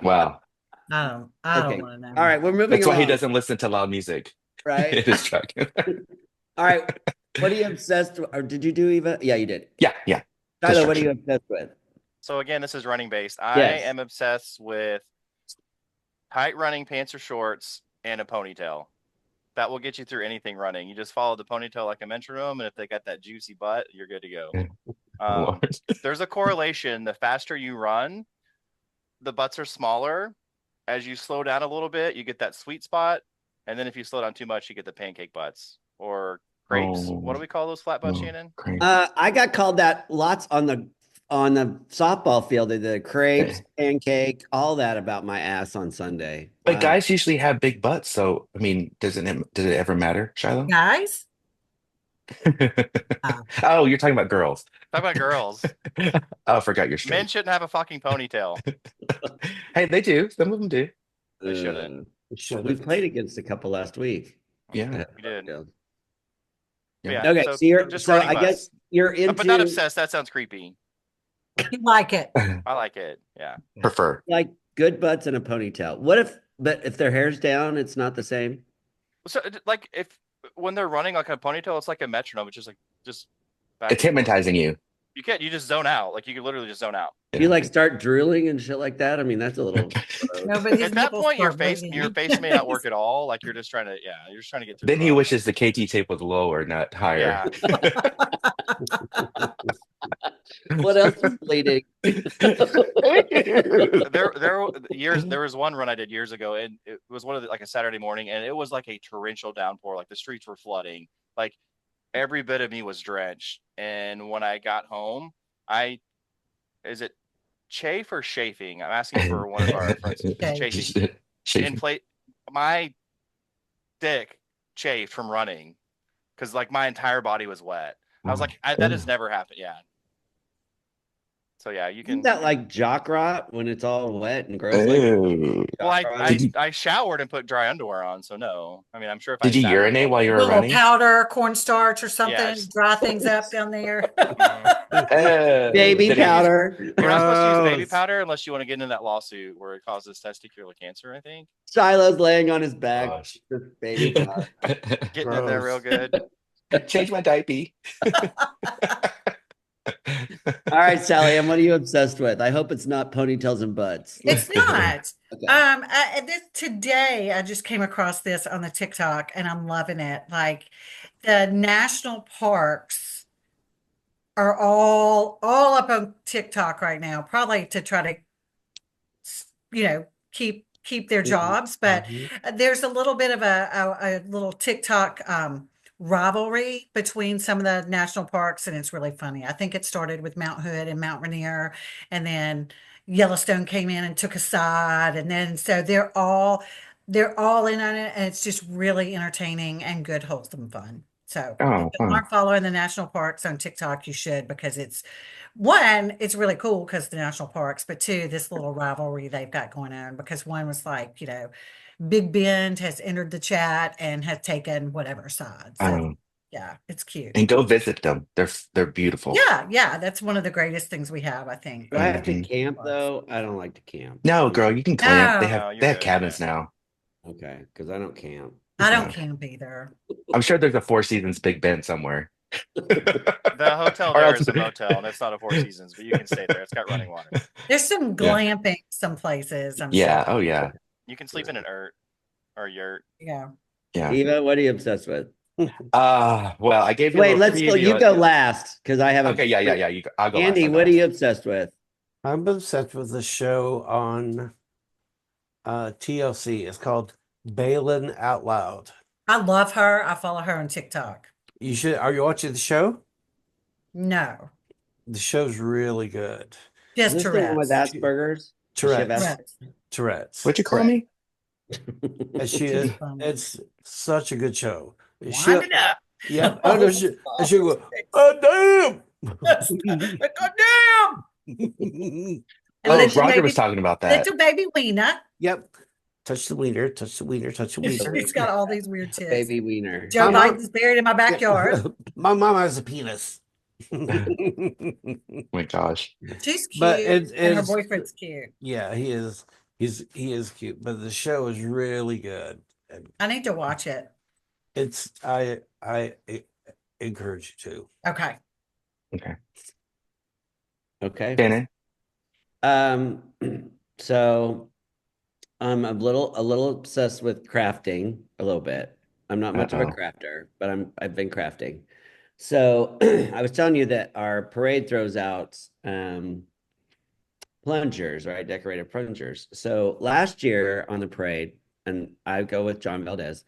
J: wow.
A: I don't
I: Okay.
A: want to know.
I: All right, we're moving
J: That's why he
I: along,
J: doesn't listen to loud music in
I: right?
J: his truck.
I: All right. What are you obsessed with? Or did you do Eva? Yeah, you did.
J: Yeah, yeah.
I: Tyler, what are
J: Destruction.
I: you obsessed with?
G: So again, this is running based. I
I: Yes.
G: am obsessed with tight running pants or shorts and a ponytail. That will get you through anything running. You just follow the ponytail like a metronome, and if they got that juicy butt, you're good to go.
J: Lord.
G: There's a correlation. The faster you run, the butts are smaller. As you slow down a little bit, you get that sweet spot. And then if you slow down too much, you get the pancake butts or crepes. What do we call those flat butts, Shannon?
J: Great.
I: I got called that lots on the softball field. The crepes, pancake, all that about my ass on Sunday.
J: But guys usually have big butts, so I mean, does it ever matter, Shiloh?
A: Guys,
J: Oh, you're talking about girls.
G: Talk about girls.
J: Oh, I forgot you're straight.
G: Men shouldn't have a fucking ponytail.
J: Hey, they do. Some of them do.
G: They shouldn't.
I: We played against a couple last week.
J: Yeah.
G: We did.
I: Yeah.
G: But yeah,
I: Okay, so you're
G: just
I: so
G: running
I: I
G: butts.
I: guess you're into
G: But not obsessed. That sounds creepy.
A: you like it.
G: I like it. Yeah.
J: Prefer.
I: like good butts and a ponytail. But if their hair's down, it's not the same.
G: So like when they're running like a ponytail, it's like a metronome. It's just back
J: It's
G: and forth.
J: hypnotizing you.
G: You just zone out. Like you can literally just zone out.
I: If you like start drooling and shit like that, I mean that's a little
A: No, but these
G: At that
A: nipples
G: point, your
A: start
G: face
A: bleeding.
G: may not work at all. Like you're just trying to get through.
J: Then
G: the
J: he
G: run.
J: wishes the KT tape was lower, not higher.
I: what else is bleeding?
G: There was one run I did years ago, and it was like a Saturday morning, and it was like a torrential downpour. Like the streets were flooding. Like every bit of me was drenched. And when I got home, is it chafe or chafing? I'm asking for one of our friends. Chafing.
J: Chafing.
G: My dick chafed from running because like my entire body was wet. I was like, that has never happened. Yeah. So yeah, you can.
I: Isn't that like jock rot when it's all wet and gross?
J: Ew.
G: Well, I showered and put dry underwear on, so no. I mean, I'm sure if
J: Did
G: I
J: you
G: sat
J: urinate
G: there-
J: while you
A: A
J: were
A: little
J: running?
A: powder, cornstarch, or something.
G: Yes.
A: Dry things up down there.
I: Baby
J: Did it-
I: powder.
G: You're not supposed to use baby
F: Gross.
G: powder unless you want to get into that lawsuit where it causes testicular cancer, I think.
I: Shiloh's laying on his back.
J: Gosh.
I: Just baby powder.
G: Getting in there real
F: Gross.
G: good.
J: Change my diaper.
I: All right, Sally, and what are you obsessed with? I hope it's not ponytails and butts.
A: It's not.
I: Okay.
A: Today I just came across this on the TikTok and I'm loving it. Like the national parks are all up on TikTok right now, probably to try to, keep their jobs. But there's a little bit of a little TikTok rivalry between some of the national parks, and it's really funny. I think it started with Mount Hood and Mount Rainier, and then Yellowstone came in and took a side, and then so they're all in on it, and it's just really entertaining and good, wholesome fun. So
J: Oh,
A: if you aren't following the national parks on TikTok, you should, because it's really cool because the national parks, but two, this little rivalry they've got going on, because one was like, Big Bend has entered the chat and has taken whatever side. So yeah, it's cute.
J: And go visit them. They're beautiful.
A: Yeah, that's one of the greatest things we have, I think.
I: Do I have to
J: Mhm.
I: camp though? I don't like to camp.
J: No, girl, you can camp. They
A: No.
G: No,
J: have
G: you're good,
J: cabins
G: yeah.
J: now.
I: Okay, because I don't camp.
A: I don't
J: Yeah.
A: camp either.
J: I'm sure there's a Four Seasons Big Ben somewhere.
G: The hotel
J: Or
G: there
J: else-
G: is a motel, and it's not a Four Seasons, but you can stay there. It's got running water.
A: There's some glamping some places, I'm
J: Yeah.
A: sure.
J: Oh, yeah.
G: You can sleep in an yurt or a yurt.
A: Yeah.
J: Yeah.
I: Eva, what are you obsessed with?
J: Well, I gave you.
I: Wait,
J: a little
I: you
J: preview.
I: go last because I have a.
J: Okay. Yeah. I'll go.
I: Andy,
J: last,
I: what are you obsessed with?
F: I'm obsessed with the show on TLC. It's called Balin Out Loud.
A: I love her. I follow her on TikTok.
F: You should. Are you watching the show?
A: No,
F: The show's really good.
I: Is
A: just
I: this the one with
A: Tourette's.
I: Asperger's? Does she have
F: Tourette's.
A: Tourette's.
F: Tourette's.
J: What'd you call
A: Correct.
J: me?
F: And she
A: She's
F: is.
A: funny.
F: It's such a good show. She.
A: Wind it up.
F: Yep. Oh no. And she go. Oh damn.
A: God damn. And
J: Oh,
A: little
J: Roger was
A: baby,
J: talking about that.
A: little baby Weena.
F: Yep. Touch the wiener. Touch the wiener. Touch the wiener.
A: She's got all these weird tips.
I: Baby wiener.
A: Joe
F: My mom-
A: Biden's buried in my backyard.
F: My mom has a penis.
J: Oh my gosh.
A: She's cute,
F: But
A: and her
F: it's
A: boyfriend's cute.
F: yeah, he is. He is cute, but the show is really good. And
A: I need to watch it.
F: it's I encourage you to.
A: Okay.
J: Okay.
I: Okay.
J: Shannon.
I: So I'm a little obsessed with crafting a little bit. I'm not much of a
J: Uh-oh.
I: crafter, but I've been crafting. So I was telling you that our parade throws out plungers, right? Decorated plungers. So last year on the parade, and I go with John Valdez,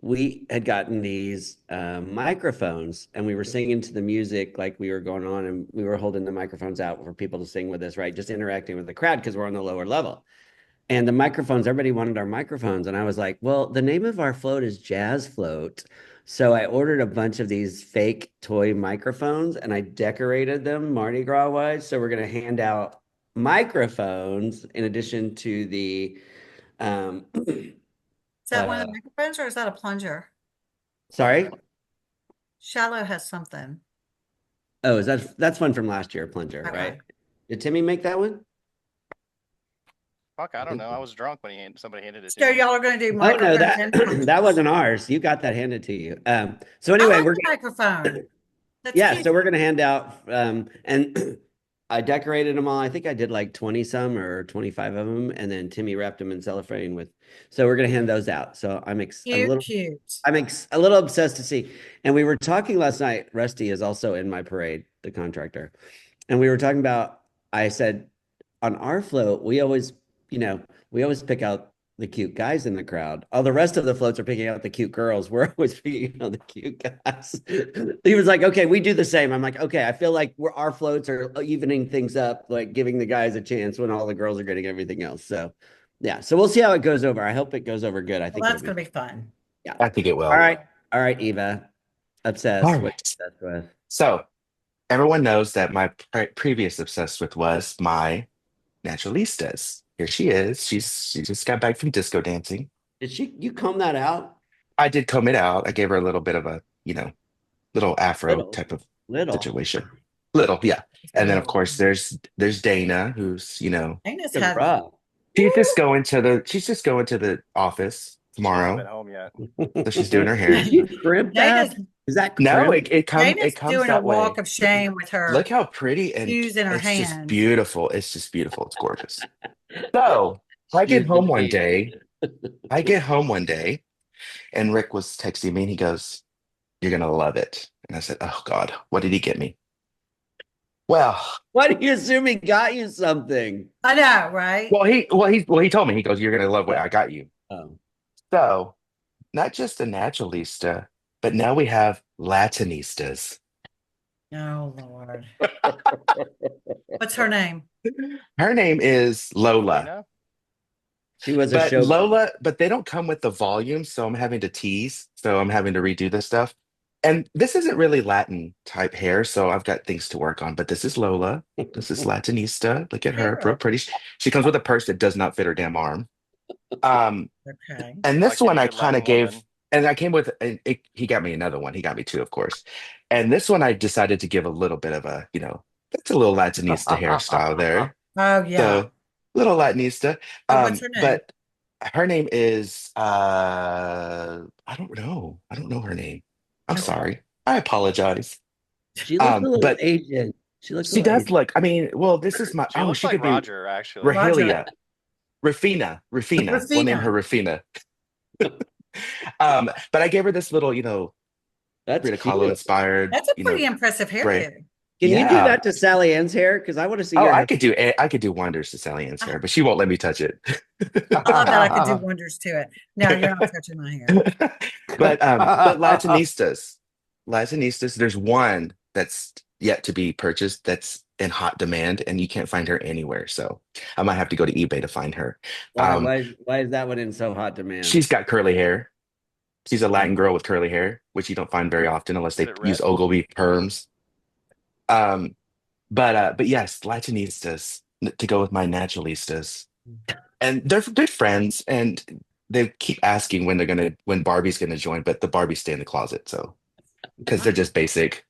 I: we had gotten these microphones and we were singing to the music like we were going on, and we were holding the microphones out for people to sing with us, right? Just interacting with the crowd because we're on the lower level. And the microphones, everybody wanted our microphones. And I was like, well, the name of our float is Jazz Float. So I ordered a bunch of these fake toy microphones and I decorated them Mardi Gras wise. So we're going to hand out microphones in addition to the
A: Is that one of the microphones or is that a plunger?
I: sorry.
A: Shallow has something.
I: Oh, that's one from last year, plunger,
A: Okay.
I: right? Did Timmy make that one?
G: Fuck, I don't know. I was drunk when somebody handed it to
A: So
G: me.
A: y'all are going to do
I: Oh
A: microphones
I: no,
A: and
I: that
A: plungers.
I: that wasn't ours. You got that handed to you. So
A: I
I: anyway,
A: like
I: we're
A: the microphone. That's
I: yeah,
A: cute.
I: so we're gonna hand out and I decorated them all. I think I did like 20 some or 25 of them, and then Timmy wrapped them in cellophane with. So we're gonna hand those out. So I'm
A: Cute, cute.
I: a little obsessed to see. And we were talking last night. Rusty is also in my parade, the contractor, and we were talking about. I said on our float, we always pick out the cute guys in the crowd. All the rest of the floats are picking out the cute girls. We're always picking out the cute guys. He was like, okay, we do the same. I'm like, okay, I feel like our floats are evening things up, like giving the guys a chance when all the girls are getting everything else. So yeah, so we'll see how it goes over. I hope it goes over good. I think
A: Well, that's
I: it'll
A: going to be fun.
I: yeah.
J: I think it will.
I: All right, Eva. Obsessed.
J: All
I: What
J: right.
I: you obsessed with?
J: So everyone knows that my previous obsessed with was my naturalistas. Here she is. She just got back from disco dancing.
I: Did you comb that out?
J: I did comb it out. I gave her a little bit of a, little afro
I: Little.
J: type of
I: Little.
J: situation. Little, yeah. And then of course there's Dana, who's,
A: Dana's
I: Good
A: had
I: bra.
J: she's just going to the office
G: She hasn't been
J: tomorrow.
G: home yet.
J: So she's doing her hair.
I: Did you crimp that?
A: Dana's,
I: Is that
J: No,
I: crimp?
J: it
A: Dana's
J: comes
A: doing a
J: that way.
A: walk of shame with her
J: Look how pretty and
A: shoes in her
J: it's just
A: hand.
J: beautiful. It's just beautiful. It's gorgeous. So I get home one day. And Rick was texting me and he goes, "You're gonna love it." And I said, "Oh God, what did he get me?" Well,
I: Why do you assume he got you something?
A: I know, right?
J: he told me, he goes, "You're gonna love what I got you."
I: Oh.
J: So not just a naturalista, but now we have Latinistas.
A: Oh, Lord. What's her name?
J: Her name is Lola.
G: Dana?
I: She was a
J: But
I: show.
J: Lola, but they don't come with the volume, so I'm having to tease. So I'm having to redo this stuff. And this isn't really Latin type hair, so I've got things to work on. But this is Lola. This is Latinista. Look at her, real pretty. She comes with a purse that does not fit her damn arm.
A: Okay.
J: And this
G: Like
J: one
G: any
J: I
G: good
J: kind of
G: Latin
J: gave,
G: woman.
J: and I came with, he got me another one. He got me two, of course. And this one I decided to give a little bit of a, that's a little Latinista hairstyle there.
A: Oh, yeah.
J: So little Latinista.
A: So what's her name?
J: But her name is I don't know. I don't know her name. I'm
A: Okay.
J: sorry. I apologize.
I: She looks a little
J: but
I: Asian. She looks. a
J: she
I: little
J: does
I: Asian.
J: look. I mean, well, this is my.
G: She looks
J: she
G: like
J: could
G: Roger,
J: be
G: actually.
J: Rahelia, Rafina. We'll name her Rafina. But I gave her this little,
I: That's
J: Frida
I: cute.
J: Kahlo inspired.
A: That's a pretty impressive
J: braid.
A: hairdo.
I: Can you do
J: Yeah.
I: that to Sally Ann's hair? Because I want to see
J: Oh,
I: your
J: I
I: hair.
J: could do wonders to Sally Ann's hair, but she won't let me touch it.
A: I bet I could do wonders to it. No, you're not touching my hair.
J: But Latinistas, there's one that's yet to be purchased that's in hot demand, and you can't find her anywhere. So I might have to go to eBay to find her.
I: Why?
J: Um,
I: Why is that one in so hot demand?
J: she's got curly hair. She's a
I: Mm.
J: Latin girl with curly hair, which you don't find very often unless
G: Is
J: they
G: it
J: use
G: red?
J: Ogilvy perms. Um, but yes, Latinistas to go with my naturalistas, and they're good friends, and they keep asking when Barbie's gonna join, but the Barbies stay in the closet, so because they're just basic.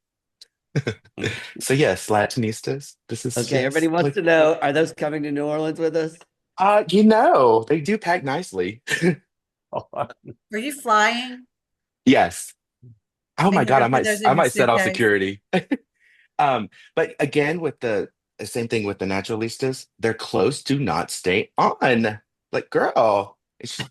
J: So yes, Latinistas. This is
I: Okay, everybody
J: yes,
I: wants
J: like
I: to know, are those coming to New Orleans with us?
J: they do pack nicely.
A: Are you flying?
J: Yes. Oh
A: And
J: my
A: you're
J: God,
A: gonna put those
J: I
A: in your
J: might set off
A: suitcase?
J: security. But again, with the same thing with the naturalistas, their clothes do not stay on. Like, girl,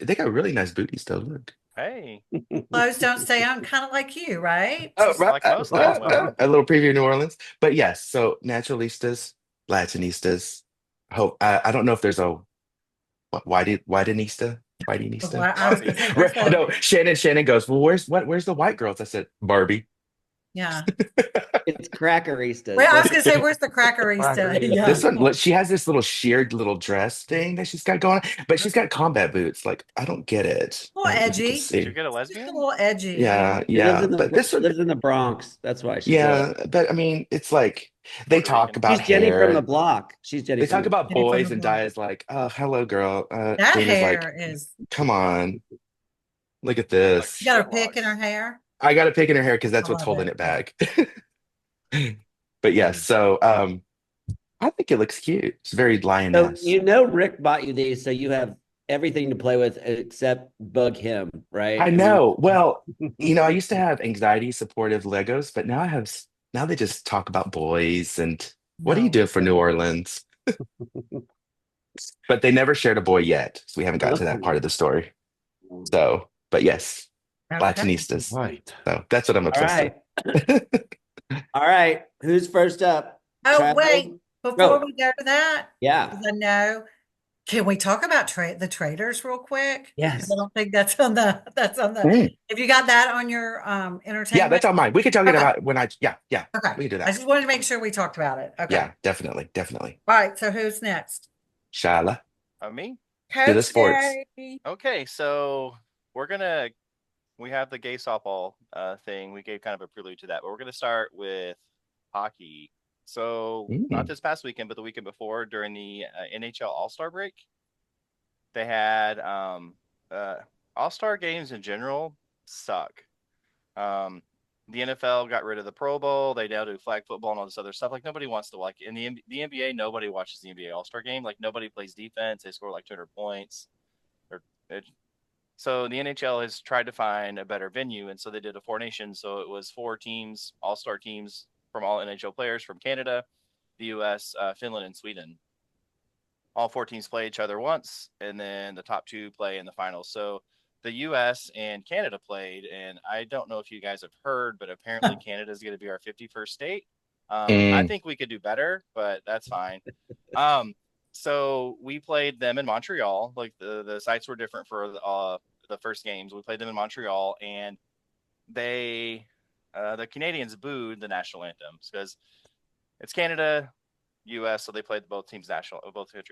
J: they got really nice booties though. Look.
G: Hey,
A: Clothes don't stay on, kind of like you, right?
J: Oh, right.
G: like most of them women.
J: A little preview of New Orleans. But yes, so naturalistas, Latinistas. Hope I don't know if there's a whitenista,
A: Well,
J: whitenista.
A: I was gonna say, where's the,
J: No, Shannon goes, well, where's the white girls? I said, Barbie.
A: yeah.
I: It's crackeristas.
A: Well, I was
I: That's
A: gonna say, where's the crackerista? Yeah.
J: This one, she has this little sheared little dress thing that she's got going on, but she's got combat boots. Like, I don't get it,
A: A little
J: as you can
A: edgy.
G: Did you
J: see.
G: get a
A: Just a
G: lesbian?
A: little edgy. Yeah.
J: Yeah,
I: she
J: yeah. But this one,
I: lives in the Bronx. That's why she's a
J: yeah, but I mean, it's like they
G: Puerto
J: talk
G: Rican.
J: about
I: she's Jenny from the
J: hair.
I: block. She's Jenny
J: They
I: from
J: talk
I: the
J: about
A: Jenny from the
J: boys, and
A: block.
J: Dia's like, oh, hello, girl.
A: That
J: Dana's
A: hair
J: like,
A: is,
J: come on, look at
G: Like
A: you
J: this.
A: got a
G: shit
A: pick in her
G: locks.
A: hair.
J: I got a pick in her hair because
A: I
J: that's what's
A: love
J: holding
A: it.
J: it back. But yes, so I think it looks cute. It's very
I: So
J: lioness.
I: Rick bought you these, so you have everything to play with except bug him, right?
J: I
I: I mean,
J: know. Well, I used to have anxiety supportive Legos, but now they just talk about boys and what are you
A: No.
J: doing for New Orleans? But they never shared a boy yet, so we haven't gotten to that part of the story. So, but yes,
A: Okay.
J: Latinistas.
F: Right.
J: So that's what I'm
I: all
J: obsessed with.
I: right, all right. Who's first up?
A: Oh, wait,
I: Traveling?
A: before
I: Go.
A: we go to that,
I: Yeah.
A: because I know, can we talk about the traders real quick? Because I
I: Yes.
A: don't think that's on the,
J: Mm.
A: if you got that on your
J: Yeah,
A: entertainment.
J: that's on mine. We could talk it
A: Okay,
J: about yeah,
A: okay.
J: we can do
A: I
J: that.
A: just wanted to make sure we talked about it. Okay.
J: Yeah, definitely, definitely.
A: All right, so who's next?
J: Shala,
G: Me?
J: to the
A: Coach
J: sports.
A: Day.
G: Okay, so we have the gay softball thing. We gave kind of a prelude to that, but we're gonna start with hockey. So not
J: Mm.
G: this past weekend, but the weekend before during the NHL All-Star break, they had All-Star games in general suck. Um, the NFL got rid of the Pro Bowl. They now do flag football and all this other stuff. Like nobody wants to like in the NBA. Nobody watches the NBA All Star game. Like nobody plays defense. They score like 200 points. Or so the NHL has tried to find a better venue, and so they did a four nations. So it was four teams, All Star teams from all NHL players from Canada, the U.S., Finland, and Sweden. All four teams play each other once, and then the top two play in the finals. So the U.S. and Canada played, and I don't know if you guys have heard, but apparently Canada is going to be our 51st state. I
J: Mm.
G: think we could do better, but that's fine. So we played them in Montreal. Like the sites were different for the first games. We played them in Montreal, and the Canadians booed the national anthems because it's Canada, U.S. So they played both countries'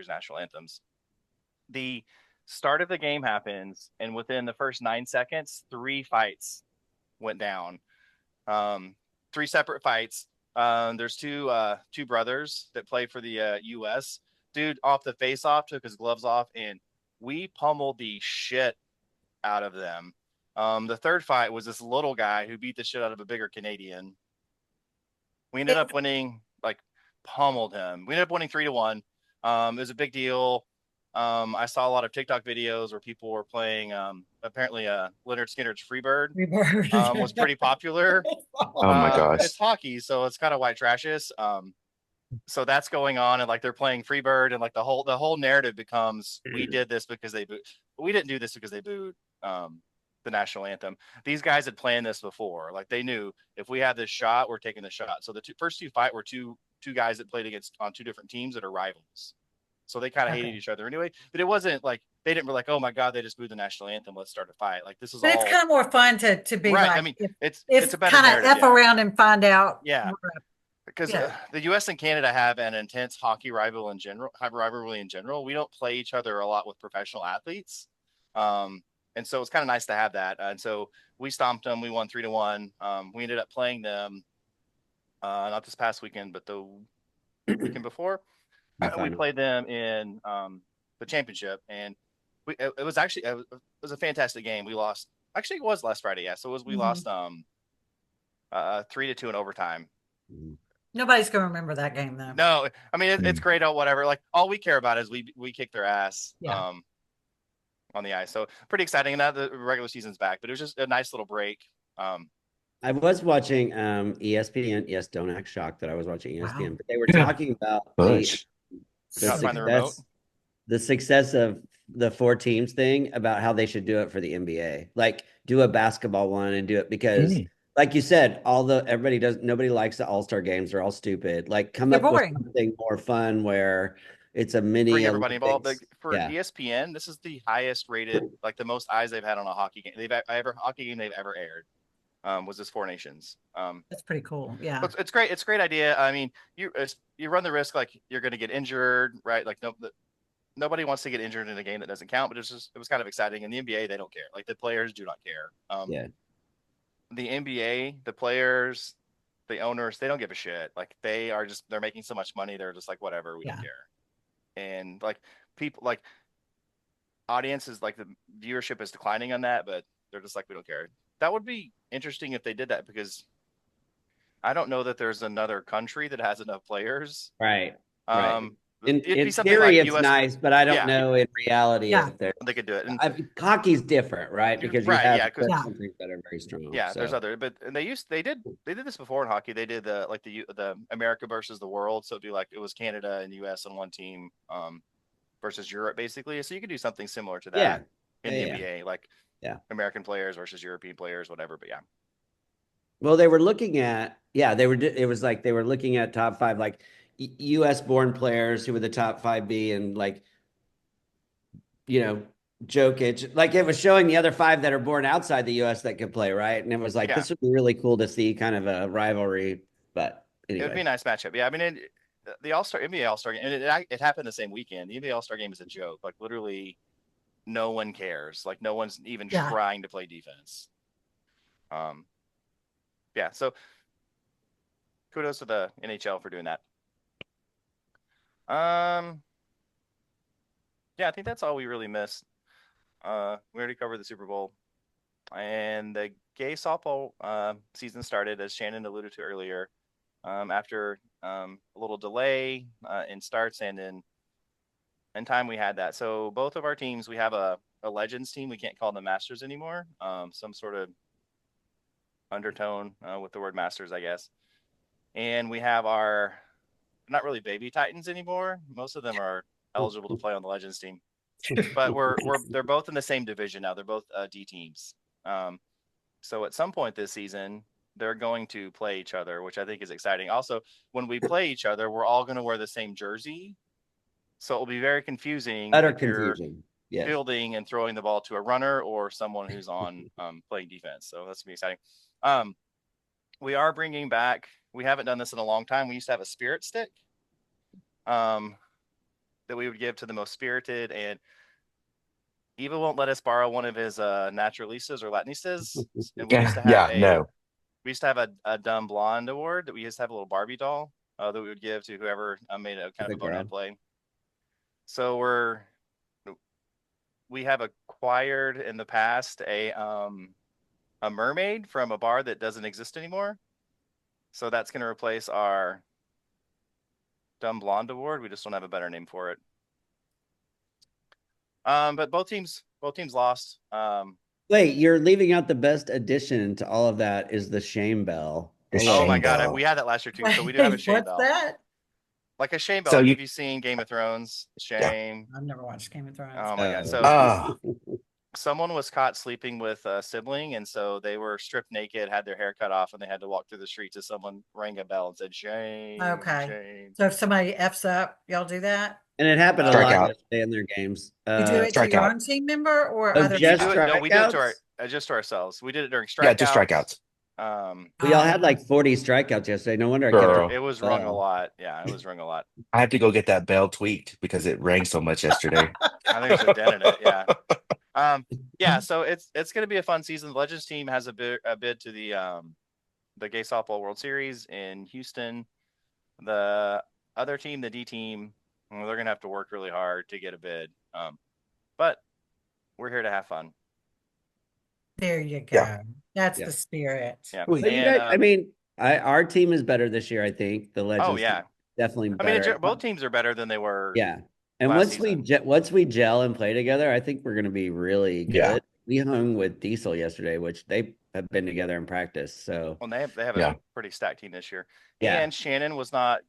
G: national anthems. The start of the game happens, and within the first 9 seconds, three fights went down. Three separate fights. There's two brothers that play for the U.S. Dude, off the face off, took his gloves off, and we pummeled the shit out of them. The third fight was this little guy who beat the shit out of a bigger Canadian. We ended up winning, like pummeled him. We ended up winning 3-1. It was a big deal. I saw a lot of TikTok videos where people were playing. Apparently, Leonard Skinner's Freebird was pretty popular.
J: Oh my
G: It's
J: gosh.
G: hockey, so it's kind of white trashes. So that's going on, and like they're playing Freebird, and like the whole narrative becomes we did this because they booed. We didn't do this because they booed. the national anthem. These guys had planned this before. Like they knew if we had this shot, we're taking the shot. So the first two fight were two guys that played against on two different teams that are rivals. So they kind of hated each other anyway. But it wasn't like they didn't be like, oh my god, they just booed the national anthem. Let's start a fight. Like this is
A: But
G: all
A: it's kind of more fun to be
G: right.
A: like,
G: I mean, it's
A: if
G: a better
A: kind of
G: narrative.
A: F around and find out.
G: Yeah. Because
A: Yeah.
G: the U.S. and Canada have an intense hockey rivalry in general. We don't play each other a lot with professional athletes, and so it's kind of nice to have that. And so we stomped them. We won 3-1. We ended up playing them not this past weekend, but the weekend before. We played them in the championship, and it was actually it was a fantastic game. We lost. Actually, it was last Friday. Yeah, so we lost 3-2 in overtime.
A: Nobody's going to remember that game, though.
G: No, I mean, it's great or whatever. Like, all we care about is we kick their ass on the ice. So pretty exciting. And now the regular season's back, but it was just a nice little break.
I: I was watching ESPN. Yes, don't act shocked that I was watching ESPN, but they were talking about the success of the 4 teams thing, about how they should do it for the NBA. Like, do a basketball one and do it because like you said, nobody likes the all-star games. They're all stupid. Like, come up with something more fun where it's a mini
G: bring everybody involved. Like, for
I: Yeah.
G: ESPN, this is the highest rated, like the most eyes they've had on a hockey game. Hockey game they've ever aired. Was this 4 Nations?
A: That's pretty cool. Yeah.
G: It's great. It's a great idea. I mean, you run the risk like you're going to get injured, right? Like nobody wants to get injured in a game that doesn't count. But it was kind of exciting. In the NBA, they don't care. Like the players do not care. The NBA, the players, the owners, they don't give a shit. Like they're making so much money. They're just like, whatever, we don't care. And like people, like audiences, like the viewership is declining on that, but they're just like, we don't care. That would be interesting if they did that, because I don't know that there's another country that has enough players.
I: Right.
G: In
I: theory, it's nice, but I don't know in reality if
G: they could do it. And
I: hockey's different, right? Because you have
G: some
I: things that are very strong.
G: Yeah, there's other, but they did this before in hockey. They did the America versus the world. So it'd be like it was Canada and US on one team versus Europe, basically. So you could do something similar to that in the NBA, like American players versus European players, whatever. But yeah.
I: Well, they were looking at it was like they were looking at top 5 like U.S. born players who were the top 5B, and like, Jokic, like it was showing the other 5 that are born outside the U.S. that could play, right? And it was like, this would be really cool to see, kind of a rivalry. But anyway,
G: it would be a nice matchup. Yeah, I mean, the NBA All-Star game, and it happened the same weekend. The NBA All-Star game is a joke. Like literally, no one cares. Like no one's even trying to play defense. So kudos to the NHL for doing that. I think that's all we really missed. We already covered the Super Bowl, and the gay softball season started, as Shannon alluded to earlier, after a little delay in starts and in time we had that. So both of our teams, we have a Legends team. We can't call them Masters anymore. Some sort of undertone with the word Masters, I guess. And we have our not really baby Titans anymore. Most of them are eligible to play on the Legends team, but they're both in the same division now. They're both D teams. So at some point this season, they're going to play each other, which I think is exciting. Also, when we play each other, we're all going to wear the same jersey. So it will be very confusing.
I: Yes.
G: Fielding and throwing the ball to a runner or someone who's on playing defense. So that's going to be exciting. We are bringing back, we haven't done this in a long time. We used to have a spirit stick that we would give to the most spirited, and Eva won't let us borrow one of his naturalistas or latinistas. And we used to have we used to have a dumb blonde award that we used to have a little Barbie doll that we would give to whoever made a kind of a bonehead play. So we have acquired in the past a mermaid from a bar that doesn't exist anymore. So that's going to replace our dumb blonde award. We just don't have a better name for it. But both teams lost.
I: Wait, you're leaving out the best addition to all of that is the shame bell.
G: Oh my God, we had that last year too. So we do have a shame bell.
A: What's that?
G: Like a shame bell. So have you seen Game of Thrones? Shame.
A: I've never watched Game of Thrones.
G: Oh my God. So someone was caught sleeping with a sibling, and so they were stripped naked, had their hair cut off, and they had to walk through the streets as someone rang a bell and said, "Shame,
A: Okay.
G: shame."
A: So if somebody F's up, y'all do that?
I: And it happened a lot
J: Strikeout.
I: yesterday in their games.
A: You do it to your
J: Strikeout.
A: own team member or
I: Oh,
A: other
G: We
I: just
G: do
A: people?
G: it. No, we do it to our
I: strikeouts?
G: just to ourselves. We did it during
J: Yeah, just
G: strikeouts.
J: strikeouts.
I: We all had
A: Um,
I: like 40 strikeouts yesterday. No wonder I kept
J: Girl,
G: It
I: ringing
G: was
I: the
G: rung a
I: bell.
G: lot. Yeah, it was rung a lot.
J: I have to go get that bell tweaked because it rang so much yesterday.
G: I think there's a dent in it. Yeah. Yeah. So it's going to be a fun season. The Legends team has a bid to the Gay Softball World Series in Houston. The other team, the D team, well, they're going to have to work really hard to get a bid. But we're here to have fun.
A: there you
J: Yeah.
A: go. That's
I: Yeah.
A: the spirit.
G: Yeah.
J: Well,
I: But you
G: And
I: guys, I mean, our team is better this year, I think. The Legends
G: oh yeah,
I: team is definitely
G: I mean
I: better.
G: both teams are better than they were.
I: Yeah. And
G: last season.
I: once we gel and play together, I think we're going to be really good.
J: Yeah.
I: We hung with Diesel yesterday, which they have been together in practice. So
G: Well, they have
J: Yeah.
G: a pretty stacked team this year.
I: Yeah.
G: And Shannon was not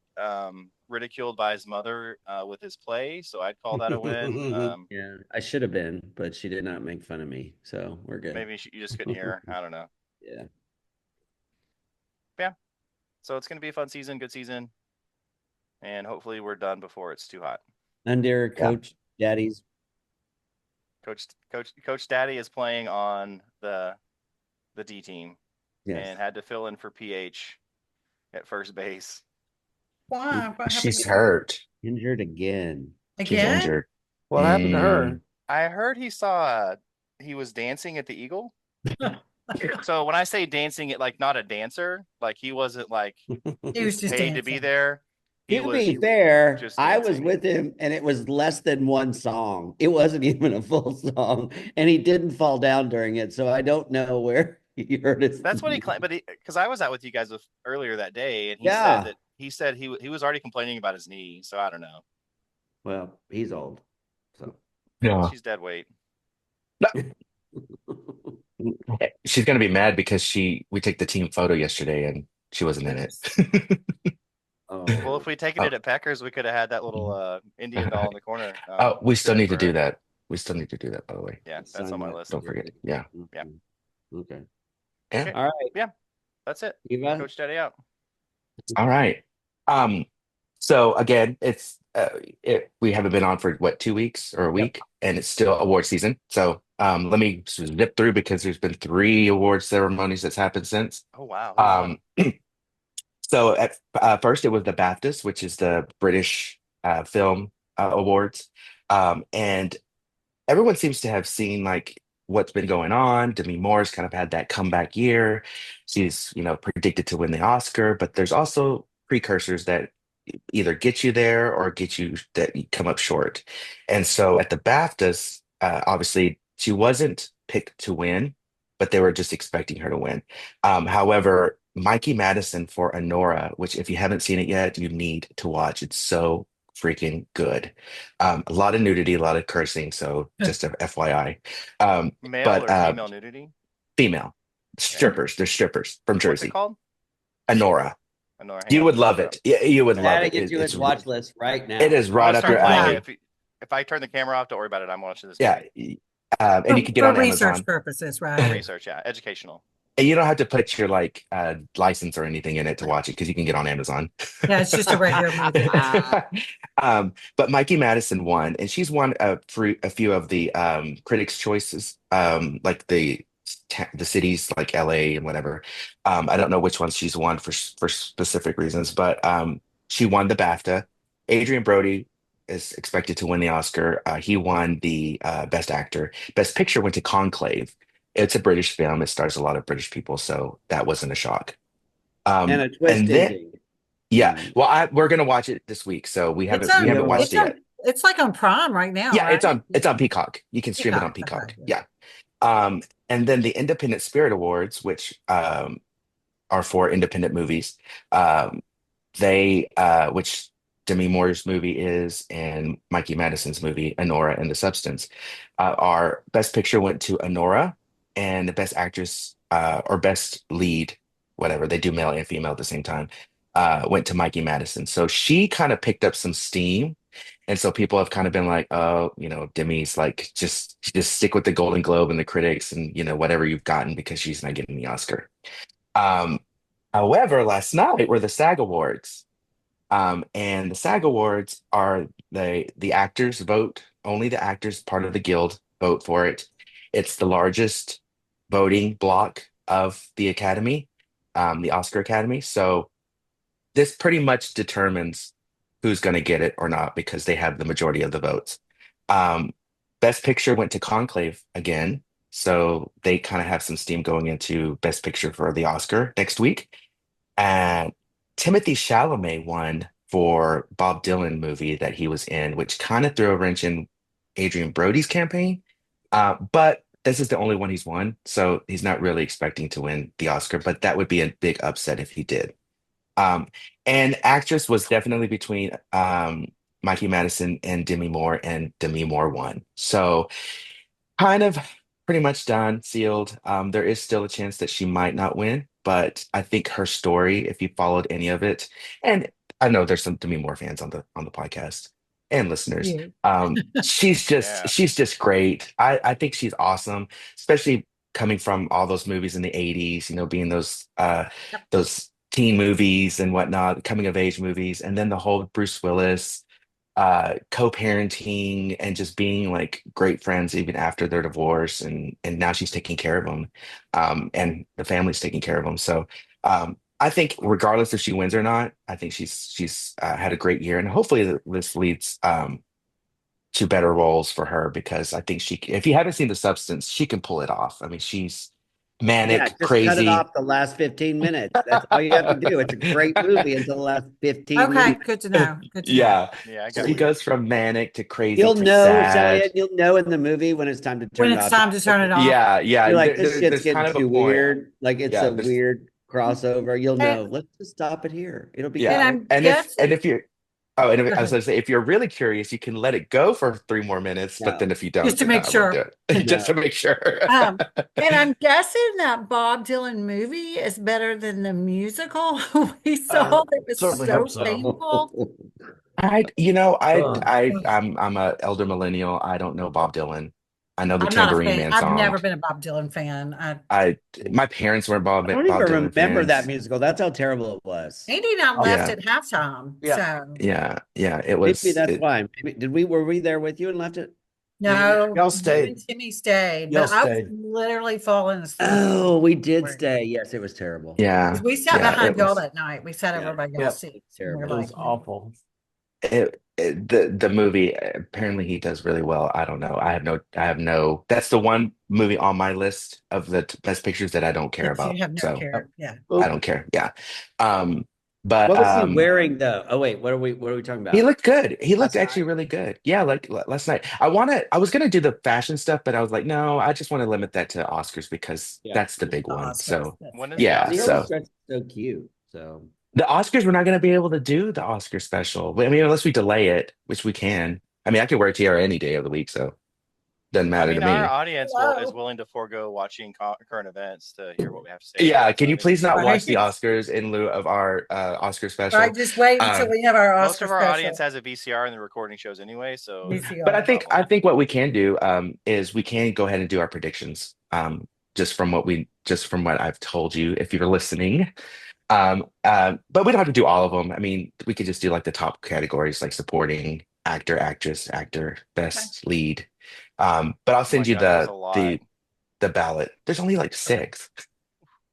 G: ridiculed by his mother with his play, so I'd call that a win.
I: yeah, I should have been, but she did not make fun of me. So we're good.
G: Maybe you just couldn't hear. I don't know.
I: Yeah.
G: Yeah. So it's going to be a fun season, good season, and hopefully we're done before it's too hot.
I: Under Coach Daddy's.
G: Coach Daddy is playing on the D team
I: Yes.
G: and had to fill in for PH at first base.
A: Why? What
J: She's
A: happened
J: hurt.
I: Injured again.
J: She's
A: again?
J: injured.
F: What happened to her?
J: Mm.
G: I heard he was dancing at the Eagle. So when I say dancing, it like not a dancer, like he wasn't like
A: He was just
G: paid to be
A: dancing.
G: there. He
I: To
G: was
I: be fair,
G: just
I: I was
G: dancing.
I: with him and it was less than one song. It wasn't even a full song, and he didn't fall down during it. So I don't know where he hurt his.
G: That's what he claimed, but because I was out with you guys earlier that day, and
I: Yeah.
G: he said he was already complaining about his knee. So I don't know.
I: Well, he's old, so
J: Yeah.
G: She's dead weight.
J: She's gonna be mad because we took the team photo yesterday and she wasn't in it.
I: oh,
G: Well, if we'd taken it at Peckers, we could have had that little Indian doll in the corner.
J: Oh, we still need to do
G: her.
J: that. We still need to do that, by the way.
G: Yeah, that's
I: Sign
G: on my
I: that.
G: list.
J: Don't forget. Yeah.
G: Yeah.
I: Okay.
J: Yeah.
G: Okay.
I: All right.
G: That's it.
I: Eva?
G: Coach Daddy out.
J: All right. So again, we haven't been on for what, 2 weeks or a week, and it's still award season. So let me zip through because there's been 3 award ceremonies that's happened since.
G: Oh wow.
J: So at first it was the BAFTAs, which is the British Film Awards, and everyone seems to have seen like what's been going on. Demi Moore's kind of had that comeback year. She's, predicted to win the Oscar, but there's also precursors that either get you there or get you that you come up short. And so at the BAFTAs, obviously she wasn't picked to win, but they were just expecting her to win. However, Mikey Madison for Honora, which if you haven't seen it yet, you need to watch. It's so freaking good. A lot of nudity, a lot of cursing. So just a FYI.
G: Male
J: but,
G: or female nudity?
J: Female strippers. They're strippers from
G: What's
J: Jersey.
G: it called?
J: Honora.
G: Honora.
J: You would love it. Yeah, you would love
I: Gotta
J: it.
I: get you his watch list right now.
J: It is right up your alley.
G: If I turn the camera off, don't worry about it. I'm watching this.
J: Yeah.
G: Movie.
J: And you can get
A: for
J: on
A: research
J: Amazon.
A: purposes, right?
G: Research, yeah, educational.
J: And you don't have to put your license or anything in it to watch it because you can get on Amazon.
A: Yeah, it's just a regular movie.
J: But Mikey Madison won, and she's won a few of the critics' choices, like the cities like LA and whatever. I don't know which ones she's won for specific reasons, but she won the BAFTA. Adrian Brody is expected to win the Oscar. He won the Best Actor. Best Picture went to Conclave. It's a British film. It stars a lot of British people, so that wasn't a shock.
I: And a twist ending.
J: Yeah. Well, we're gonna watch it this week, so we haven't watched it yet.
A: It's like on Prime right now.
J: Yeah,
A: right?
J: it's on Peacock. You can stream it on Peacock.
A: Okay.
J: Yeah. And then the Independent Spirit Awards, which are for independent movies, which Demi Moore's movie is, and Mikey Madison's movie, Honora and the Substance, our Best Picture went to Honora, and the Best Actress or Best Lead, whatever, they do male and female at the same time, went to Mikey Madison. So she kind of picked up some steam. And so people have kind of been like, oh, Demi's like, just stick with the Golden Globe and the critics and, whatever you've gotten because she's not getting the Oscar. Um, However, last night were the SAG Awards. And the SAG Awards are the actors vote, only the actors, part of the guild, vote for it. It's the largest voting block of the Academy, the Oscar Academy. So this pretty much determines who's going to get it or not because they have the majority of the votes. Um, Best Picture went to Conclave again, so they kind of have some steam going into Best Picture for the Oscar next week. And Timothy Chalamet won for Bob Dylan movie that he was in, which kind of threw a wrench in Adrian Brody's campaign. But this is the only one he's won, so he's not really expecting to win the Oscar, but that would be a big upset if he did. Um, and actress was definitely between Mikey Madison and Demi Moore, and Demi Moore won. So kind of pretty much done, sealed. There is still a chance that she might not win, but I think her story, if you followed any of it, and I know there's some Demi Moore fans on the podcast and listeners.
A: Yeah.
J: She's just
G: Yeah.
J: she's just great. I think she's awesome, especially coming from all those movies in the 80s, being those teen movies and whatnot, coming of age movies, and then the whole Bruce Willis co-parenting and just being like great friends even after their divorce, and now she's taking care of them, and the family's taking care of them. So I think regardless if she wins or not, I think she's had a great year, and hopefully this leads to better roles for her because I think if you haven't seen The Substance, she can pull it off. I mean, she's
I: Yeah,
J: manic,
I: just cut it
J: crazy.
I: off the last 15 minutes. That's all you have to do. It's a great movie until the last 15
A: Okay,
I: minutes.
A: good to know. Good to know.
J: Yeah.
G: Yeah, I got
J: She
G: what
J: goes from manic to crazy
I: You'll
J: to
I: know,
J: sad.
I: Sally, you'll know in the movie when it's time to turn
A: When
I: it
A: it's
I: off.
A: time to turn it off.
J: Yeah, yeah.
I: You're like, this shit's
J: There's
I: getting
J: kind of a
I: too
J: point.
I: weird. Like it's
J: Yeah,
I: a weird crossover. You'll know.
A: And,
I: Let's just stop it here. It'll be
J: yeah.
A: and
I: good.
A: I'm
J: And
A: guessing.
J: if you're oh, and
A: Go
J: I was
A: ahead.
J: gonna say if you're really curious, you can let it go for 3 more minutes, but then
I: No,
J: if you
A: Just
J: don't,
A: to
J: then
A: make
J: I won't do
A: sure.
J: it. Just to
I: no.
J: make sure.
A: And I'm guessing that Bob Dylan movie is better than the musical we saw that was
E: Certainly
A: so
E: hope so.
A: painful.
E: Ugh.
J: I'm a elder millennial. I don't know Bob Dylan. I know the
A: I'm not a
J: Tambourine
A: fan.
J: Man
A: I've
J: song.
A: never been a Bob Dylan fan.
J: I My parents were
I: I don't
J: Bob
I: even
J: Dylan
I: remember that
J: fans.
I: musical. That's how terrible it was.
A: Andy and I
E: Oh,
A: left
J: Yeah,
A: at halftime.
E: yeah.
A: So
J: yeah. It
I: Maybe
J: was
I: that's
J: it.
I: why. Maybe, were we there with you and left it?
A: no,
E: Y'all
A: you and
E: stayed.
A: Timmy stayed,
E: Y'all
A: but I was
E: stayed.
A: literally falling asleep.
I: Oh, we did stay. Yes, it was terrible.
J: Yeah,
A: Because we sat
J: yeah.
A: behind y'all that night. We sat
I: Yeah,
A: over by y'all's
E: Yep.
A: seats. And we're
I: terrible.
E: It was
A: like,
E: awful.
J: The movie, apparently he does really well. I don't know. I have no. That's the one movie on my list of the best pictures that I don't care
A: yes, you
J: about.
A: have no
J: So
A: care. Yeah.
J: I
E: Well,
J: don't care. Yeah. Um, but
I: What was he wearing though? Oh wait, what are we talking
J: he
I: about?
J: looked good. He looked
E: last
J: actually
E: night.
J: really good. Yeah, like last night. I was gonna do the fashion stuff, but I was like, no, I just want to limit that to Oscars because
I: Yeah.
J: that's the
A: Just
J: big
A: the
J: one.
A: Oscars.
J: So
G: When is the
J: yeah,
I: The
G: Oscars?
I: early
J: so
I: stretch is so cute. So
J: the Oscars, we're not gonna be able to do the Oscar special. I mean, unless we delay it, which we can. I mean, I could wear a tiara any day of the week, so doesn't
G: I
J: matter to
G: mean, our
J: me.
G: audience is
A: Hello.
G: willing to forego watching current events to hear what we have to say about
J: Yeah,
G: it. So
J: can
G: I
J: you
G: mean,
J: please not
A: Right.
J: watch the Oscars in lieu of our Oscar
A: Right.
J: special?
A: Just wait until
J: Um,
A: we have our
G: most
A: Oscar
G: of our audience
A: special.
G: has a VCR and the recording shows anyway, so it's
J: but
G: no
A: VCR.
J: I
G: problem.
J: think what we can do is we can go ahead and do our predictions. Just from what I've told you, if you're listening. But we don't have to do all of them. I mean, we could just do like the top categories, like supporting actor, actress, actor,
A: Okay.
J: best lead. But I'll
G: Oh my
J: send you
G: God, there's a lot.
J: the ballot. There's only like six.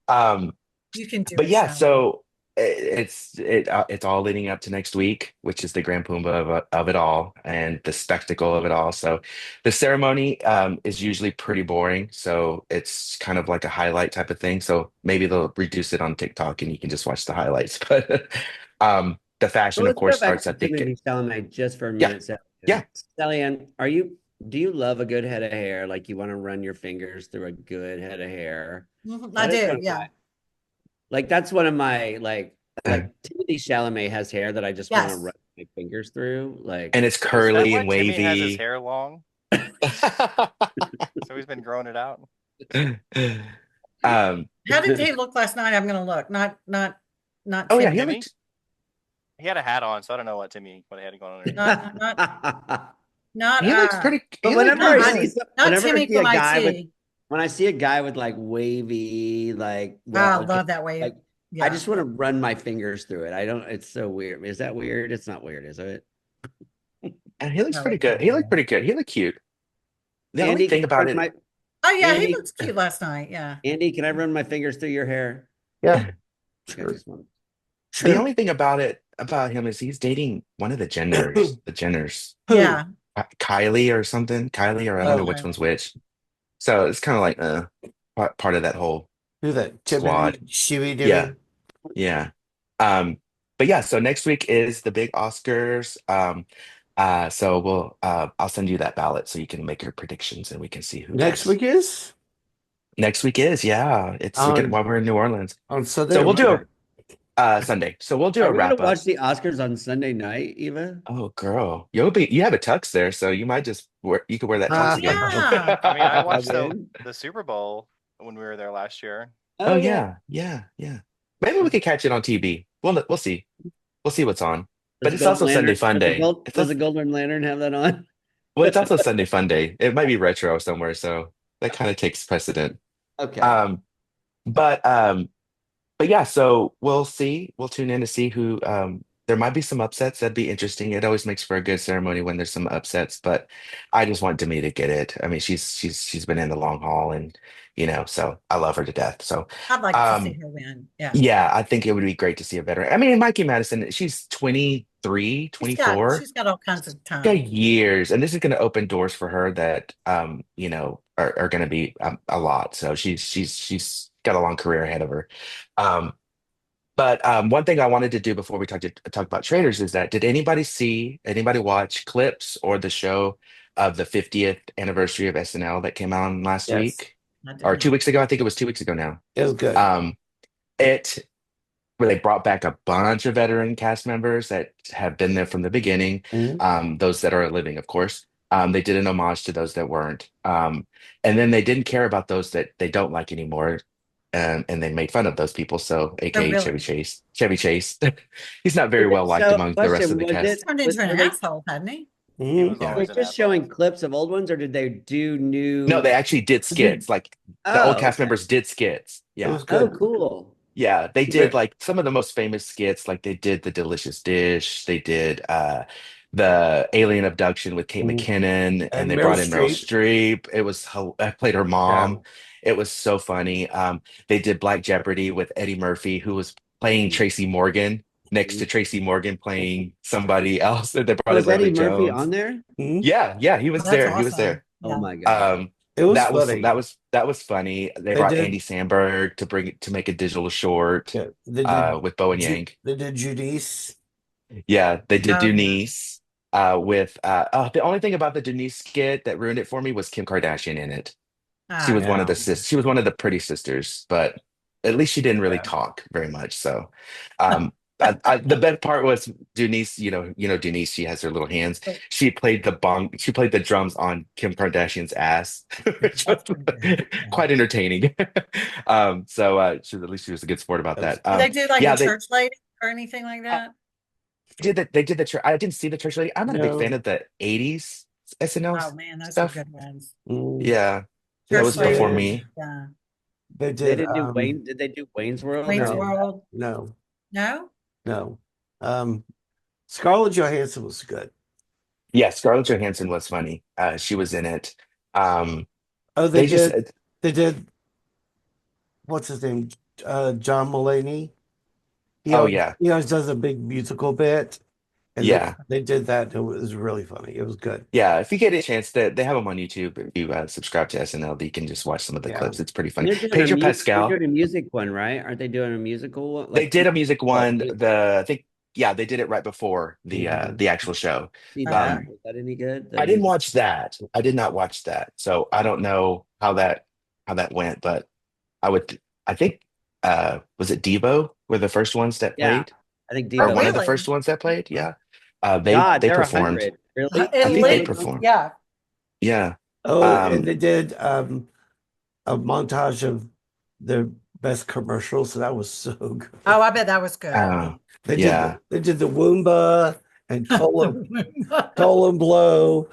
J: Um,
A: You can do
J: but
A: it,
J: yeah,
A: Sally.
J: so it's all leading up to next week, which is the grand pumbaa of it all and the spectacle of it all. So the ceremony is usually pretty boring, so it's kind of like a highlight type of thing. So maybe they'll reduce it on TikTok and you can just watch the highlights. But the
I: well,
J: fashion, of
I: let's go
J: course,
I: back
J: starts. I
I: to
J: think
I: Timothy Chalamet just for a
J: yeah,
I: minute. Sally
J: yeah.
I: Ann, do you love a good head of hair? Like you want to run your fingers through a good head of hair?
A: I
I: That is one
A: do.
I: of
A: Yeah.
I: that's one of my like Timothy Chalamet has hair that I just want to
A: Yes.
I: run my fingers through. Like
J: And it's
G: Is that
J: curly
G: why
J: and
G: Timmy has his
J: wavy.
G: hair long? So he's been growing it out.
J: Um,
A: How did he look last night? I'm gonna look. Not
J: oh yeah,
A: Timmy.
G: Timmy? He had a hat on, so I don't know what he had going on underneath.
A: Not
J: He looks pretty.
I: But
J: He looked
I: whenever
A: not
J: pretty
I: I
A: my,
I: see
J: good.
I: some,
A: not
I: whenever I
A: Timmy
I: see a
A: from
I: guy with
A: IT.
I: when I see a guy with like wavy, like
A: Oh, I
I: well,
A: love that wave.
I: like I
A: Yeah.
I: just want to run my fingers through it. I don't. It's so weird. Is that weird? It's not weird, is it?
J: And he looks
A: No,
J: pretty
A: it's
J: good.
A: not
J: He looked
A: weird.
J: pretty good. He looked cute. The only
I: Andy, can
J: thing
I: I
J: about
I: run
J: it,
I: my
A: Oh yeah, he
I: Andy,
A: looks cute last night. Yeah.
I: Andy, can I run my fingers through your hair?
F: Yeah,
I: Okay, I
F: sure,
I: just want.
J: the
F: sure.
J: only thing about it about him is he's dating one of the Jenners. The Jenners,
F: Who?
A: Yeah.
J: Kylie or something. Kylie or I don't know
F: Oh,
J: which
A: Okay.
J: one's which. So it's kind of like part of that whole
F: who that?
J: squad.
F: Timothy Shibby
J: Yeah,
F: Dibby?
J: yeah. Um, but yeah, so next week is the big Oscars. So I'll send you that ballot so you can make your predictions and we can see who
F: Next
J: gets.
F: week is
J: Next week is, yeah. It's we get
F: on
J: while we're in New Orleans.
F: Sunday
J: So
F: or
J: we'll do
F: Monday.
J: a Sunday. So we'll do
I: Are
J: a
I: we gonna
J: wrap
I: watch
J: up.
I: the Oscars on Sunday night, Eva?
J: Oh, girl, you have a tux there, so you might just you could wear that
A: Oh
J: tux
F: Ah,
J: again.
A: yeah.
G: I mean, I
I: Plug
G: watched
I: in.
G: the Super Bowl when we were there last year.
J: Oh
I: Oh yeah.
J: yeah, yeah, yeah. Maybe we could catch it on TV. We'll see. We'll see what's on.
I: Does
J: But
I: the
J: it's
I: Golden
J: also Sunday
I: Lantern
J: Fun Day.
I: does the Golden Lantern have that on?
J: Well, it's also Sunday Fun Day. It might be retro somewhere, so that kind of takes precedent.
I: Okay.
J: Um, but um, but yeah, so we'll see. We'll tune in to see who. There might be some upsets. That'd be interesting. It always makes for a good ceremony when there's some upsets. But I just want Demi to get it. I mean, she's been in the long haul, and so I love her to death. So,
A: I'd like to see
J: um,
A: her win. Yeah.
J: yeah, I think it would be great to see a veteran. I mean, Mikey Madison, she's 23,
A: She's got
J: 24.
A: she's got all kinds of
J: Got
A: time.
J: years, and this is going to open doors for her that are going to be a lot. So she's got a long career ahead of her. Um, but one thing I wanted to do before we talk about traders is that did anybody watch clips or the show of the 50th anniversary of SNL that came out last
F: yes,
J: week
A: I did
J: or
A: not.
J: 2 weeks ago? I think it was 2 weeks ago now.
F: it was good.
J: It where they brought back a bunch of veteran cast members that have been there from the beginning,
F: Mhm.
J: those that are living, of course. They did an homage to those that weren't. And then they didn't care about those that they don't like anymore. And they made fun of those people. So,
A: Oh
J: AKA Chevy
A: really?
J: Chase. Chevy Chase. He's not very well liked
I: So,
J: among the rest of
I: question,
J: the
I: was
A: He's
J: cast.
I: it
A: turned
I: was
A: into an
I: were they
A: asshole, hadn't he?
G: He
F: Mhm.
G: was
J: Yeah.
I: they're
G: always an
I: just
G: asshole.
I: showing clips of old ones, or did they do
J: No,
I: new?
J: they actually did skits. Like the old
I: Oh,
J: cast
I: okay.
J: members did skits.
F: It
J: Yeah.
F: was
I: Oh,
F: good.
I: cool.
J: Yeah, they did
F: Very-
J: like some of the most famous skits, like they did the Delicious Dish, they did the Alien Abduction with Kate
F: mhm.
J: McKinnon, and
F: And
J: they
F: Meryl
J: brought in Meryl
F: Streep.
J: Streep. I played her
F: Yeah.
J: mom. It was so funny. They did Black Jeopardy with Eddie Murphy, who was playing Tracy Morgan next to Tracy Morgan playing somebody else. And they brought in
I: Was Eddie
J: Leslie
I: Murphy on
J: Jones.
I: there?
F: Mhm.
J: Yeah, yeah, he
A: Oh,
J: was
A: that's
J: there. He was
A: awesome.
J: there.
I: Oh
A: Yeah.
I: my God.
J: Um,
F: It was
J: that was
F: funny.
J: that was funny. They
F: They
J: brought Andy
F: did.
J: Samberg to make a digital short
F: Yeah, they did.
J: with Bo and Yang.
F: They did Judice.
J: Yeah, they did
A: Oh yeah.
J: Denise with the only thing about the Denise skit that ruined it for me was Kim Kardashian in it. She
A: Ah,
J: was one of
F: Yeah.
J: the she was one of the pretty sisters, but at least she didn't really
F: Yeah.
J: talk very much. So the best part was Denise, Denise, she has her little hands.
A: oh,
J: She played the drums on Kim Kardashian's ass, which was
A: that's pretty good. Yeah.
J: quite entertaining. At least she was a good sport about
F: That was
J: that.
A: Do they do like
J: Yeah,
A: a church lady or anything like that?
J: they did the church. I didn't see the church lady. I'm not a big fan
F: no.
J: of the 80s SNL
A: Oh man, those were
J: stuff.
A: good ones.
F: Mm.
J: Yeah, that
F: They
A: Church
J: was before
A: lady.
F: did.
J: me.
A: Yeah.
F: They
I: They
F: did.
I: didn't do Wayne. Did they do Wayne's World or
A: Wayne's
I: any of
F: No.
I: that?
A: World.
F: No.
A: No?
F: No. Um, Scarlett Johansson was good.
J: Yeah, Scarlett Johansson was funny. She was in it. Um,
F: Oh,
J: they just
F: They did. What's his name? John Mulaney.
J: oh yeah,
F: He always does a big musical bit, and
J: yeah,
F: they did that. It was really funny. It was good.
J: yeah. If you get a chance, they have them on YouTube. If you subscribe to SNL, you can just watch some of the
F: Yeah.
J: clips. It's pretty
I: And
J: funny. Pedro
I: they're
J: Pascal.
I: doing a music one, right? Aren't they doing a musical one?
J: They
I: Like
J: did a music one.
I: music.
J: I think yeah, they did it right before
F: Mhm.
J: the actual show.
I: See
A: Okay.
I: that? Was that any good? The
J: I didn't
I: music.
J: watch that. I did not watch that. So I don't know how that went, but I think was it Devo were the first ones that
I: Yeah,
J: played
I: I think
A: Oh
J: or
I: Devo.
J: one of the
A: really?
J: first ones that played? Yeah.
I: God,
J: They
I: they're
J: performed.
I: 100. Really?
A: At
J: I think they
I: Devo?
A: least,
J: performed.
A: yeah.
J: Yeah.
F: Oh, and
J: Um
F: they did a montage of the best commercial, so that was so good.
A: Oh, I bet that was good.
J: Yeah.
F: They did the Woomba and colon blow.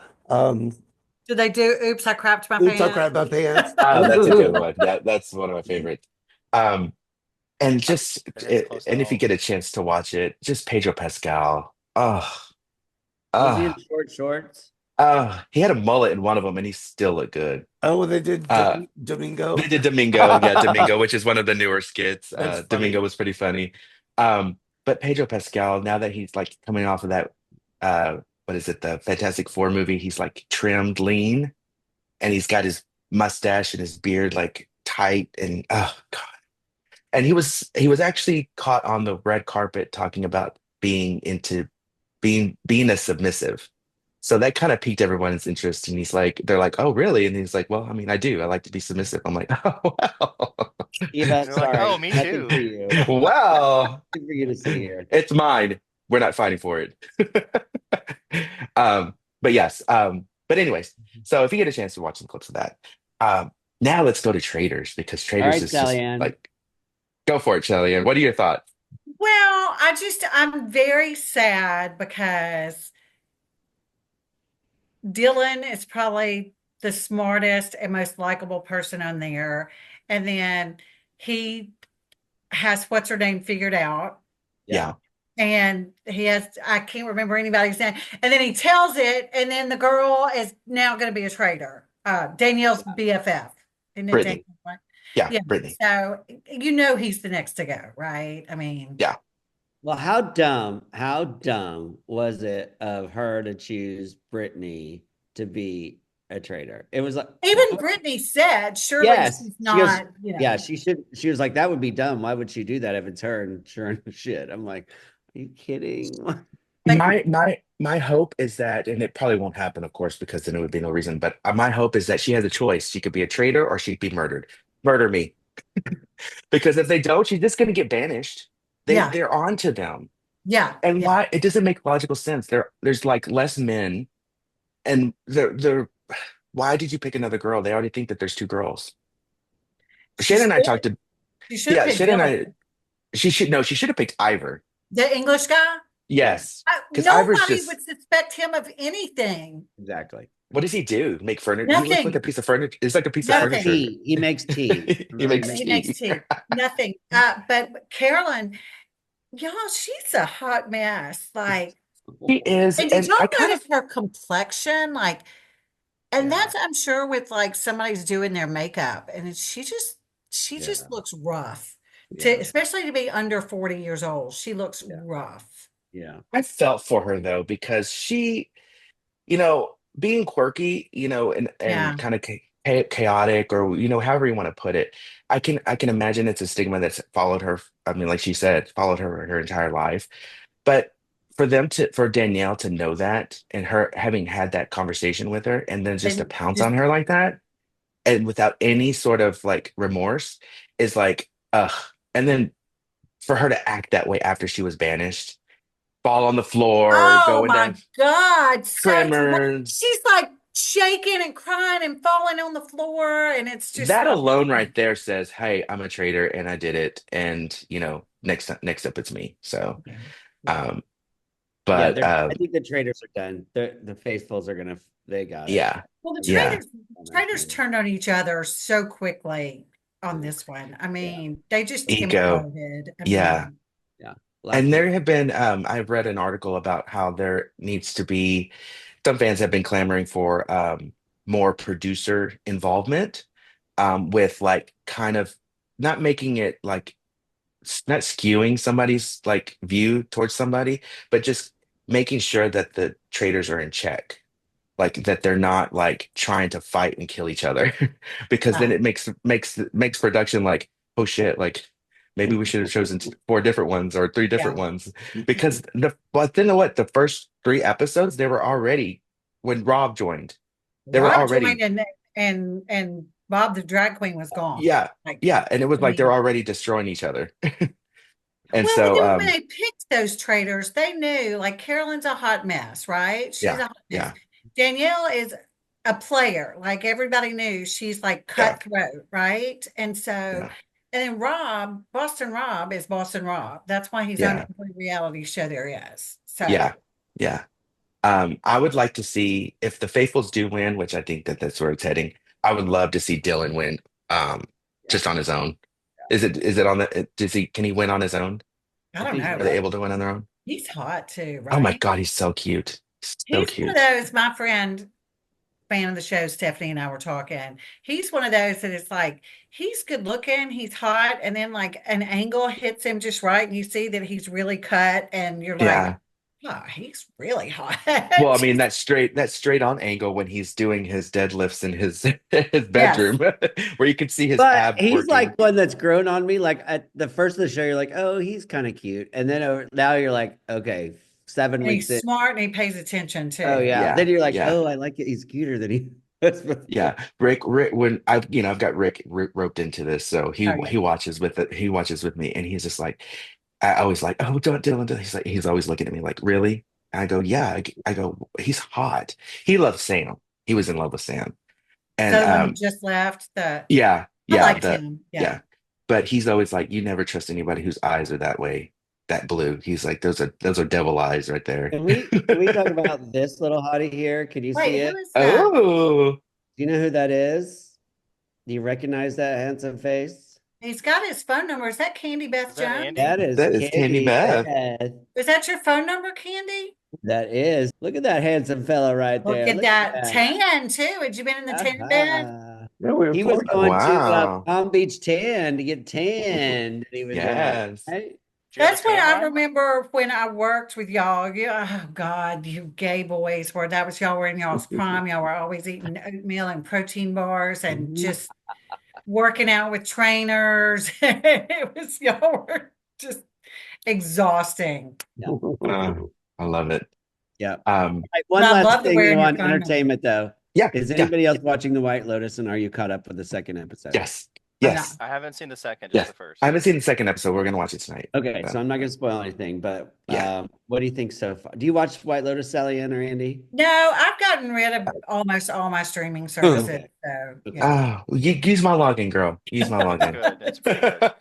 A: Did they do Oops, I Crapped My
F: Oops, I
A: Pants?
F: cried my pants.
J: Oh, that's a good one. That's one of my favorites. Um, and just
G: It is close to
J: and if you
G: home.
J: get a chance to watch it, just Pedro Pascal. Oh,
I: Was he in
J: oh,
I: short shorts?
J: oh. He had a mullet in one of them, and he still looked good.
F: Oh, they did
J: Uh,
F: Domingo.
J: they did Domingo, yeah, Domingo, which is one of the newer skits.
F: That's
J: Domingo
F: funny.
J: was pretty funny. But Pedro Pascal, now that he's like coming off of that, what is it, the Fantastic Four movie? He's like trimmed lean, and he's got his mustache and his beard like tight, and oh God. And he was actually caught on the red carpet talking about being a submissive. So that kind of piqued everyone's interest. And they're like, oh, really? And he's like, well, I mean, I do. I like to be submissive. I'm like, oh,
I: Eva,
G: They're like, oh,
I: sorry,
G: me
I: nothing for
G: too.
I: you.
J: wow. Well,
I: Nothing for you to see here.
J: it's mine. We're not fighting for it. But yes. But anyways, so if you get a chance to watch some clips of that, now let's go to Traders because
I: All
J: Traders
I: right,
J: is just
I: Sally Ann.
J: like, go for it, Shelly. And what are your thoughts?
A: Well, I'm very sad because Dylan is probably the smartest and most likable person on there. And then he has what's her name figured out.
J: Yeah.
A: And I can't remember anybody's name. And then he tells it, and then the girl is now going to be a traitor. Danielle's BFF. Isn't it Danielle?
J: Brittany.
A: Right?
J: Yeah,
A: Yeah.
J: Brittany.
A: So he's the next to go, right? I mean,
J: Yeah.
I: Well, how dumb was it of her to choose Brittany to be a traitor? It was like,
A: even Brittany said, surely
I: yes,
A: she's
I: she goes,
A: not,
I: yeah, she should. She was like, that would be dumb. Why would she do that if it's her? And sure shit. I'm like, are you kidding?
A: But
J: My hope is that, and it probably won't happen, of course, because then it would be no reason. But my hope is that she has a choice. She could be a traitor or she'd be murdered. Murder me, because if they don't, she's just going to get banished.
A: yeah,
J: They're on to them,
A: yeah,
J: and
A: yeah.
J: why? It doesn't make logical sense. There's like less men, and they're. Why did you pick another girl? They already think that there's two girls.
A: She
J: Shannon and I
A: should,
J: talked to,
A: she should have
J: yeah,
A: picked
J: Shannon and I.
A: Dylan.
J: She should no, she should have picked Ivor.
A: The English guy.
J: Yes, because Ivor's
A: Nobody
J: just
A: would suspect him of anything.
I: Exactly.
J: what does he do? Make furniture? He looks like a
A: Nothing.
J: piece of furniture. It's like a piece of
A: Nothing.
J: furniture.
I: Tea. He makes tea.
J: He makes
A: He
J: tea.
A: makes tea. Nothing. But Carolyn, y'all, she's a hot mess. Like,
J: He is,
A: and did
J: and
A: y'all
J: I kind of
A: notice her complexion? Like, and
I: Yeah.
A: that's I'm sure with like somebody's doing their makeup, and she
I: Yeah.
A: just looks rough.
I: Yeah.
A: Especially to be under 40 years old. She looks
I: Yeah.
A: rough.
I: Yeah.
J: I felt for her though because being quirky,
A: Yeah.
J: and kind of chaotic, or however you want to put it. I can imagine it's a stigma that's followed her. I mean, like she said, followed her entire life. But for Danielle to know that, and her having had that conversation with her, and then just to
A: And
J: pounce
A: just
J: on her like that, and without any sort of like remorse, is like, ugh. And then for her to act that way after she was banished, fall on the floor,
A: oh
J: go
A: my
J: into
A: God, so
J: tremors.
A: she's like shaking and crying and falling on the floor, and it's just
J: That
A: like,
J: alone right there says, "Hey, I'm a traitor and I did it." And next up it's me. So, um,
I: Yeah.
J: but
I: I think the traders are done. The faithfuls are gonna. They got it.
J: yeah,
A: well, the
J: yeah,
A: traders turned on each other so quickly on this one. I mean, they just
J: ego,
A: imploded. I
J: yeah.
A: mean,
I: Yeah.
J: And there have been, I've read an article about how there needs to be, some fans have been clamoring for more producer involvement, with like kind of not making it like not skewing somebody's like view towards somebody, but just making sure that the traders are in check, like that they're not like trying to fight and kill each other, because then
A: uh,
J: it makes production like, oh shit, like maybe we should have chosen four different ones or three
A: yeah.
J: different ones, because but then what, the first three episodes they were already, when Rob joined, they were
A: Rob joined
J: already,
A: and Bob the drag queen was gone.
J: yeah,
A: Like,
J: yeah, and it was
A: I
J: like they're
A: mean,
J: already destroying each other. And
A: well, and
J: so
A: then when they picked those traders, they knew like Carolyn's a hot mess, right? She's
J: yeah,
A: a hot mess.
J: yeah,
A: Danielle is a player. Like everybody knew she's like
J: yeah,
A: cutthroat, right? And so
J: yeah.
A: then Rob, Boston Rob is Boston Rob. That's why he's on
J: Yeah,
A: every reality show there is. So
J: yeah, yeah. I would like to see if the Faithfuls do win, which I think that that's where it's heading. I would love to see Dylan win,
A: yeah,
J: just on his own. Is it on the? Does he can he win on his own?
A: I
I: If
A: don't
I: he's
A: know.
J: Are they
I: ready.
J: able to win on their own?
A: He's hot too,
J: Oh my
A: right?
J: God, he's so cute, so
A: He's one of
J: cute.
A: those, my friend, fan of the show, Stephanie and I were talking. He's one of those that is like, he's good looking, he's hot, and then like an angle hits him just right, and you see that he's really cut, and you're like,
J: Yeah.
A: oh, he's really hot.
J: Well, I mean, that's straight on angle when he's doing his deadlifts in his his
A: Yes.
J: bedroom, where you can see his
I: But
J: abs
I: he's
J: working.
I: like one that's grown on me. Like at the first of the show, you're like, oh, he's kind of cute. And then now you're like, okay, 7 weeks
A: He's
I: in.
A: smart and he pays attention
I: Oh
A: too.
I: yeah.
J: Yeah,
I: Then you're like,
J: yeah,
I: oh, I like it. He's cuter than he was before.
J: yeah. Rick, when I've got Rick roped into this, so he
A: Oh yeah.
J: he watches with it. He watches with me, and he's just like, I always like, oh, don't Dylan. He's like, he's always looking at me like, really? I go, yeah. I go, he's hot. He loves Sam. He was in love with Sam, and
A: So the one who just left,
J: yeah,
A: I
J: yeah,
A: liked him. Yeah.
J: yeah. But he's always like, you never trust anybody whose eyes are that way, that blue. He's like, those are devil eyes right there.
I: Can we talk about this little hottie here? Can you see
A: Wait, who
I: it?
A: is that?
J: Oh,
I: Do you know who that is? Do you recognize that handsome face?
A: He's got his phone number. Is that Candy Beth
G: Is that
A: Jones?
G: Andy?
I: That is
J: that is Candy
I: Candy
J: Beth.
I: Beth.
A: Is that your phone number, Candy?
I: That is. Look at that handsome fella right
A: Look
I: there.
A: at
I: Look at
A: that
I: that.
A: tan too. Had you been in the tan bed?
I: Ah.
F: No, we were
I: He was
F: Florida.
I: going to
J: Wow.
I: Palm Beach Tan to get tanned. And he was doing that,
J: Yes.
I: right?
G: Do you have a
A: That's what
G: tan
A: I
G: line?
A: remember when I worked with y'all. Yeah, oh God, you gay boys were that was y'all were in y'all's prime. Y'all were always eating oatmeal and protein bars and
I: Mhm.
A: just working out with trainers. It was y'all were just exhausting.
J: I love it.
I: Yeah.
J: Um,
I: Right,
A: But
I: one
A: I
I: last
A: love the
I: thing
A: wearing your
I: on
A: phone number.
I: entertainment, though.
J: yeah,
I: Is
J: yeah,
I: anybody else watching The White Lotus, and are you caught up with the second episode?
J: yes,
A: I'm
J: yes,
G: I haven't seen the second, just
J: yes.
G: the first.
J: I haven't seen the second episode. We're gonna watch it tonight.
I: Okay,
J: So,
I: so I'm not going to spoil anything, but
J: yeah.
I: what do you think so far? Do you watch White Lotus, Sally Ann or Andy?
A: No, I've gotten rid of almost all my streaming services.
I: Okay.
A: So
I: Okay.
A: yeah.
J: Use my login, girl. Use my
G: It's
J: login.
G: good. It's pretty good.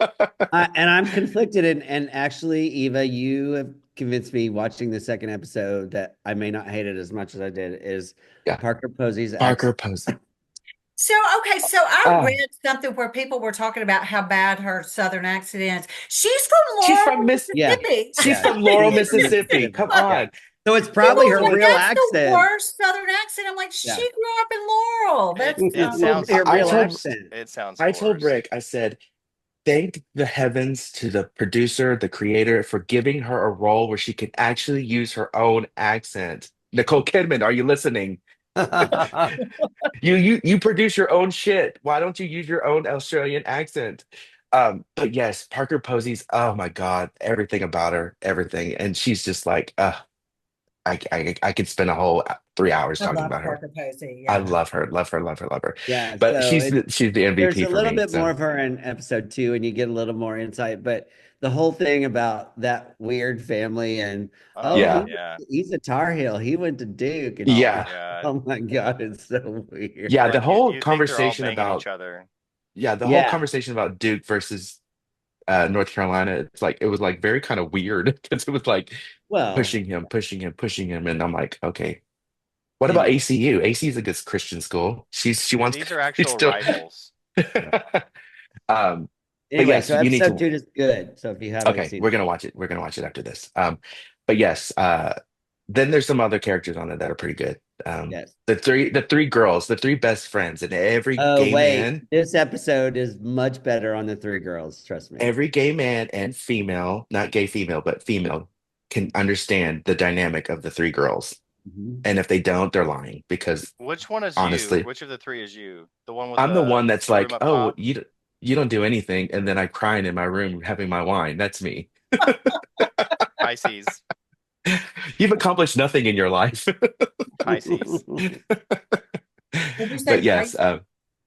I: And I'm conflicted, and actually, Eva, you have convinced me watching the second episode that I may not hate it as much as I did. Is
J: Yeah.
I: Parker Posey's
J: Parker
I: accent?
J: Posey.
A: So, okay, so I
J: Oh,
A: read something where people were talking about how bad her Southern accent is. She's from
J: she's
A: Laurel,
J: from Miss.
I: Yeah,
A: Mississippi.
J: She's
I: yeah.
J: from Laurel,
I: She's from
J: Mississippi.
I: Mississippi.
J: Come
I: Yeah.
J: on.
I: So it's
A: People
I: probably
A: were
I: her
A: like,
I: real
A: that's the
I: accent.
A: worst Southern accent. I'm like, she
I: Yeah.
A: grew up in Laurel. That's
G: It sounds
I: Her
J: I
I: real
J: told-
I: accent.
G: It sounds
J: I told
G: forced.
J: Rick, I said, thank the heavens to the producer, the creator, for giving her a role where she can actually use her own accent. Nicole Kidman, are you listening? You produce your own shit. Why don't you use your own Australian accent? But yes, Parker Posey's, oh my God, everything about her, everything. And she's just like, I could spend a whole 3 hours
A: I
J: talking
A: love
J: about her.
A: Parker Posey.
J: I
A: Yeah.
J: love her, love her, love her, love her.
I: Yeah,
J: But
I: so
J: she's the
I: there's
J: MVP
I: a
J: for
I: little
J: me.
I: bit
J: So
I: more of her in episode 2, and you get a little more insight. But the whole thing about that weird family and
G: Oh,
J: Yeah.
G: yeah.
I: he's a Tar Heel. He went to Duke. And all
J: Yeah.
I: that.
G: God.
I: Oh my God, it's so weird.
J: yeah,
G: Like,
J: the whole
G: you think they're all
J: conversation
G: banging
J: about
G: each other.
J: the whole
I: Yeah.
J: conversation about Duke versus North Carolina, it was like very kind of weird because it was like
I: Well,
J: pushing him, pushing him, pushing him, and I'm like, okay. What
I: Yeah.
J: about ACU? ACU is a good Christian school. She wants
G: These are
J: she's
G: actual
J: still
G: rivals.
J: um
I: anyway,
J: yes,
I: so
J: you need
I: episode
J: to
I: 2 is good. So if you haven't
J: okay,
I: seen
J: we're gonna watch it. We're gonna watch it after this. But yes, then there's some other characters on it that are pretty good.
I: yes.
J: The three girls, the three best friends, and
I: Oh, wait, this episode is much better on the 3 girls. Trust me.
J: every gay man and female, not gay female, but female, can understand the dynamic of the three girls.
I: Mhm.
J: And if they don't, they're lying because
G: Which one is
J: honestly,
G: you? Which of the 3 is you? The one with
J: I'm the one that's
G: room
J: like,
G: up
J: oh,
G: top?
J: you don't do anything, and then I crying in my room having my wine. That's me.
G: Pisces.
J: You've accomplished nothing in your life.
G: Pisces.
A: Did you say
J: But yes,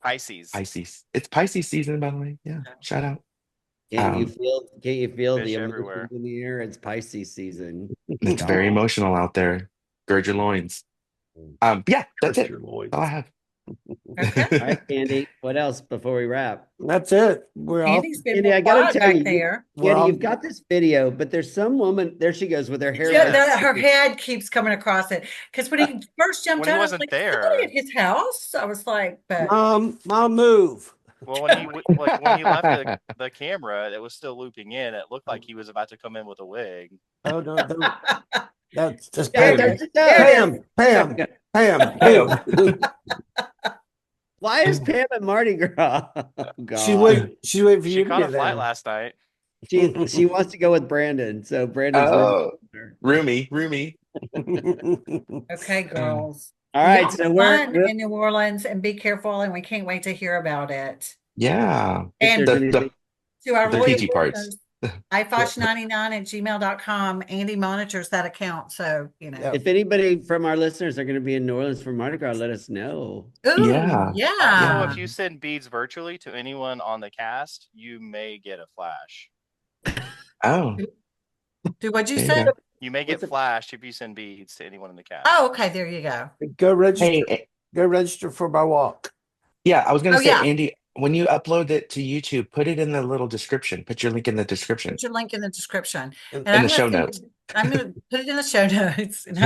G: Pisces.
J: Pisces. It's Pisces season, by the way. Yeah, shout out.
I: Can't you
J: Um,
I: feel
G: Fish
I: the
G: everywhere.
I: emotions in the air? It's Pisces season.
J: It's very emotional out there. Gird your loins. Yeah, that's it.
F: Your Lloyd.
J: All I have.
A: Okay.
I: All right, Candy. What else before we wrap?
F: That's it. We're all
A: Andy's been
I: Candy, I gotta
A: quiet
I: tell
A: back
I: you,
A: there.
F: we're
I: Candy,
F: all
I: you've got this video, but there's some woman. There she goes with her hair.
A: Yeah,
I: like-
A: her head keeps coming across it. Because when he first jumped
G: When he
A: out, I was
G: wasn't
A: like,
G: there.
A: somebody at his house. I was like, but
F: mom move.
G: Well, when when he left the camera, it was still looping in. It looked like he was about to come in with a wig.
F: Oh no, that's just
A: there
F: Pam.
A: it is. There it is.
F: Pam.
J: Pam.
F: Move.
I: Why is Pam at Mardi Gras? Oh, God.
F: She's waiting for
G: She
F: you to
G: caught a
F: get
G: flight
F: there.
G: last night.
I: She wants to go with Brandon, so Brandon's
J: Oh,
I: roommate.
J: roomy.
A: Okay, girls.
I: All right,
A: Y'all
I: so
A: have
I: we're
A: fun in New Orleans and be careful, and we can't wait to hear about it.
J: Yeah.
I: if
A: And
I: there's anything.
A: to our
J: The
A: loyal
J: PG parts.
A: listeners, ifosh99@gmail.com. Andy monitors that account, so you know.
F: Yeah.
I: If anybody from our listeners are going to be in New Orleans for Mardi Gras, let us know.
A: Ooh,
J: Yeah.
A: yeah.
G: Also, if you send beads virtually to anyone on the cast, you may get a flash.
J: Oh,
A: Do what'd you
J: there you
A: say?
J: go.
G: You may get flashed if you send beads to anyone in the cast.
A: Oh, okay. There you go.
F: Go register.
J: Hey,
F: Go register for my walk.
J: yeah, I was gonna
A: Oh,
J: say,
A: yeah.
J: Andy, when you upload it to YouTube, put it in the little description. Put your link in the description.
A: Put your link in the description, and
J: In the show notes.
A: I'm gonna put it in the show notes, and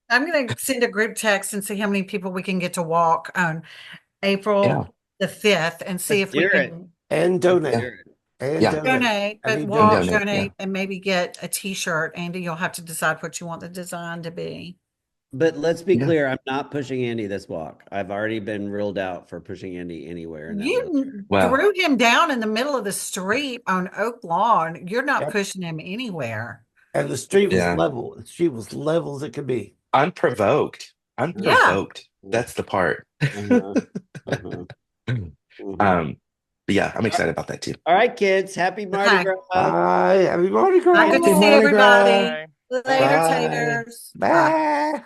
A: I'm gonna send a group text and see how many people we can get to walk on April
J: Yeah.
A: the 5th, and see
I: Let's
A: if we
I: do it.
A: can
F: And donate.
I: Do it.
F: And
J: Yeah.
A: donate,
F: I
A: but
F: need
A: walk,
J: donate,
A: donate,
J: yeah.
A: and maybe get a T-shirt. Andy, you'll have to decide what you want the design to be.
I: But let's be
J: Yeah.
I: clear, I'm not pushing Andy this walk. I've already been ruled out for pushing Andy anywhere in that wheelchair.
A: You
J: Well,
A: threw him down in the middle of the street on Oak Lawn. You're not
F: Yep.
A: pushing him anywhere.
F: And the street was
J: Yeah.
F: level. The street was level as it could be.
J: I'm provoked. I'm
A: Yeah.
J: provoked. That's the part.
I: Uh-huh. Uh-huh.
J: But yeah, I'm excited about that too.
I: All right, kids. Happy Mardi
A: Okay.
I: Gras.
F: Bye. Happy Mardi Gras.
A: Bye. Good to
J: Happy
A: see
J: Mardi Gras.
A: everybody.
G: Bye.
A: Later,
J: Bye.
A: taters. Bye.
F: Bye.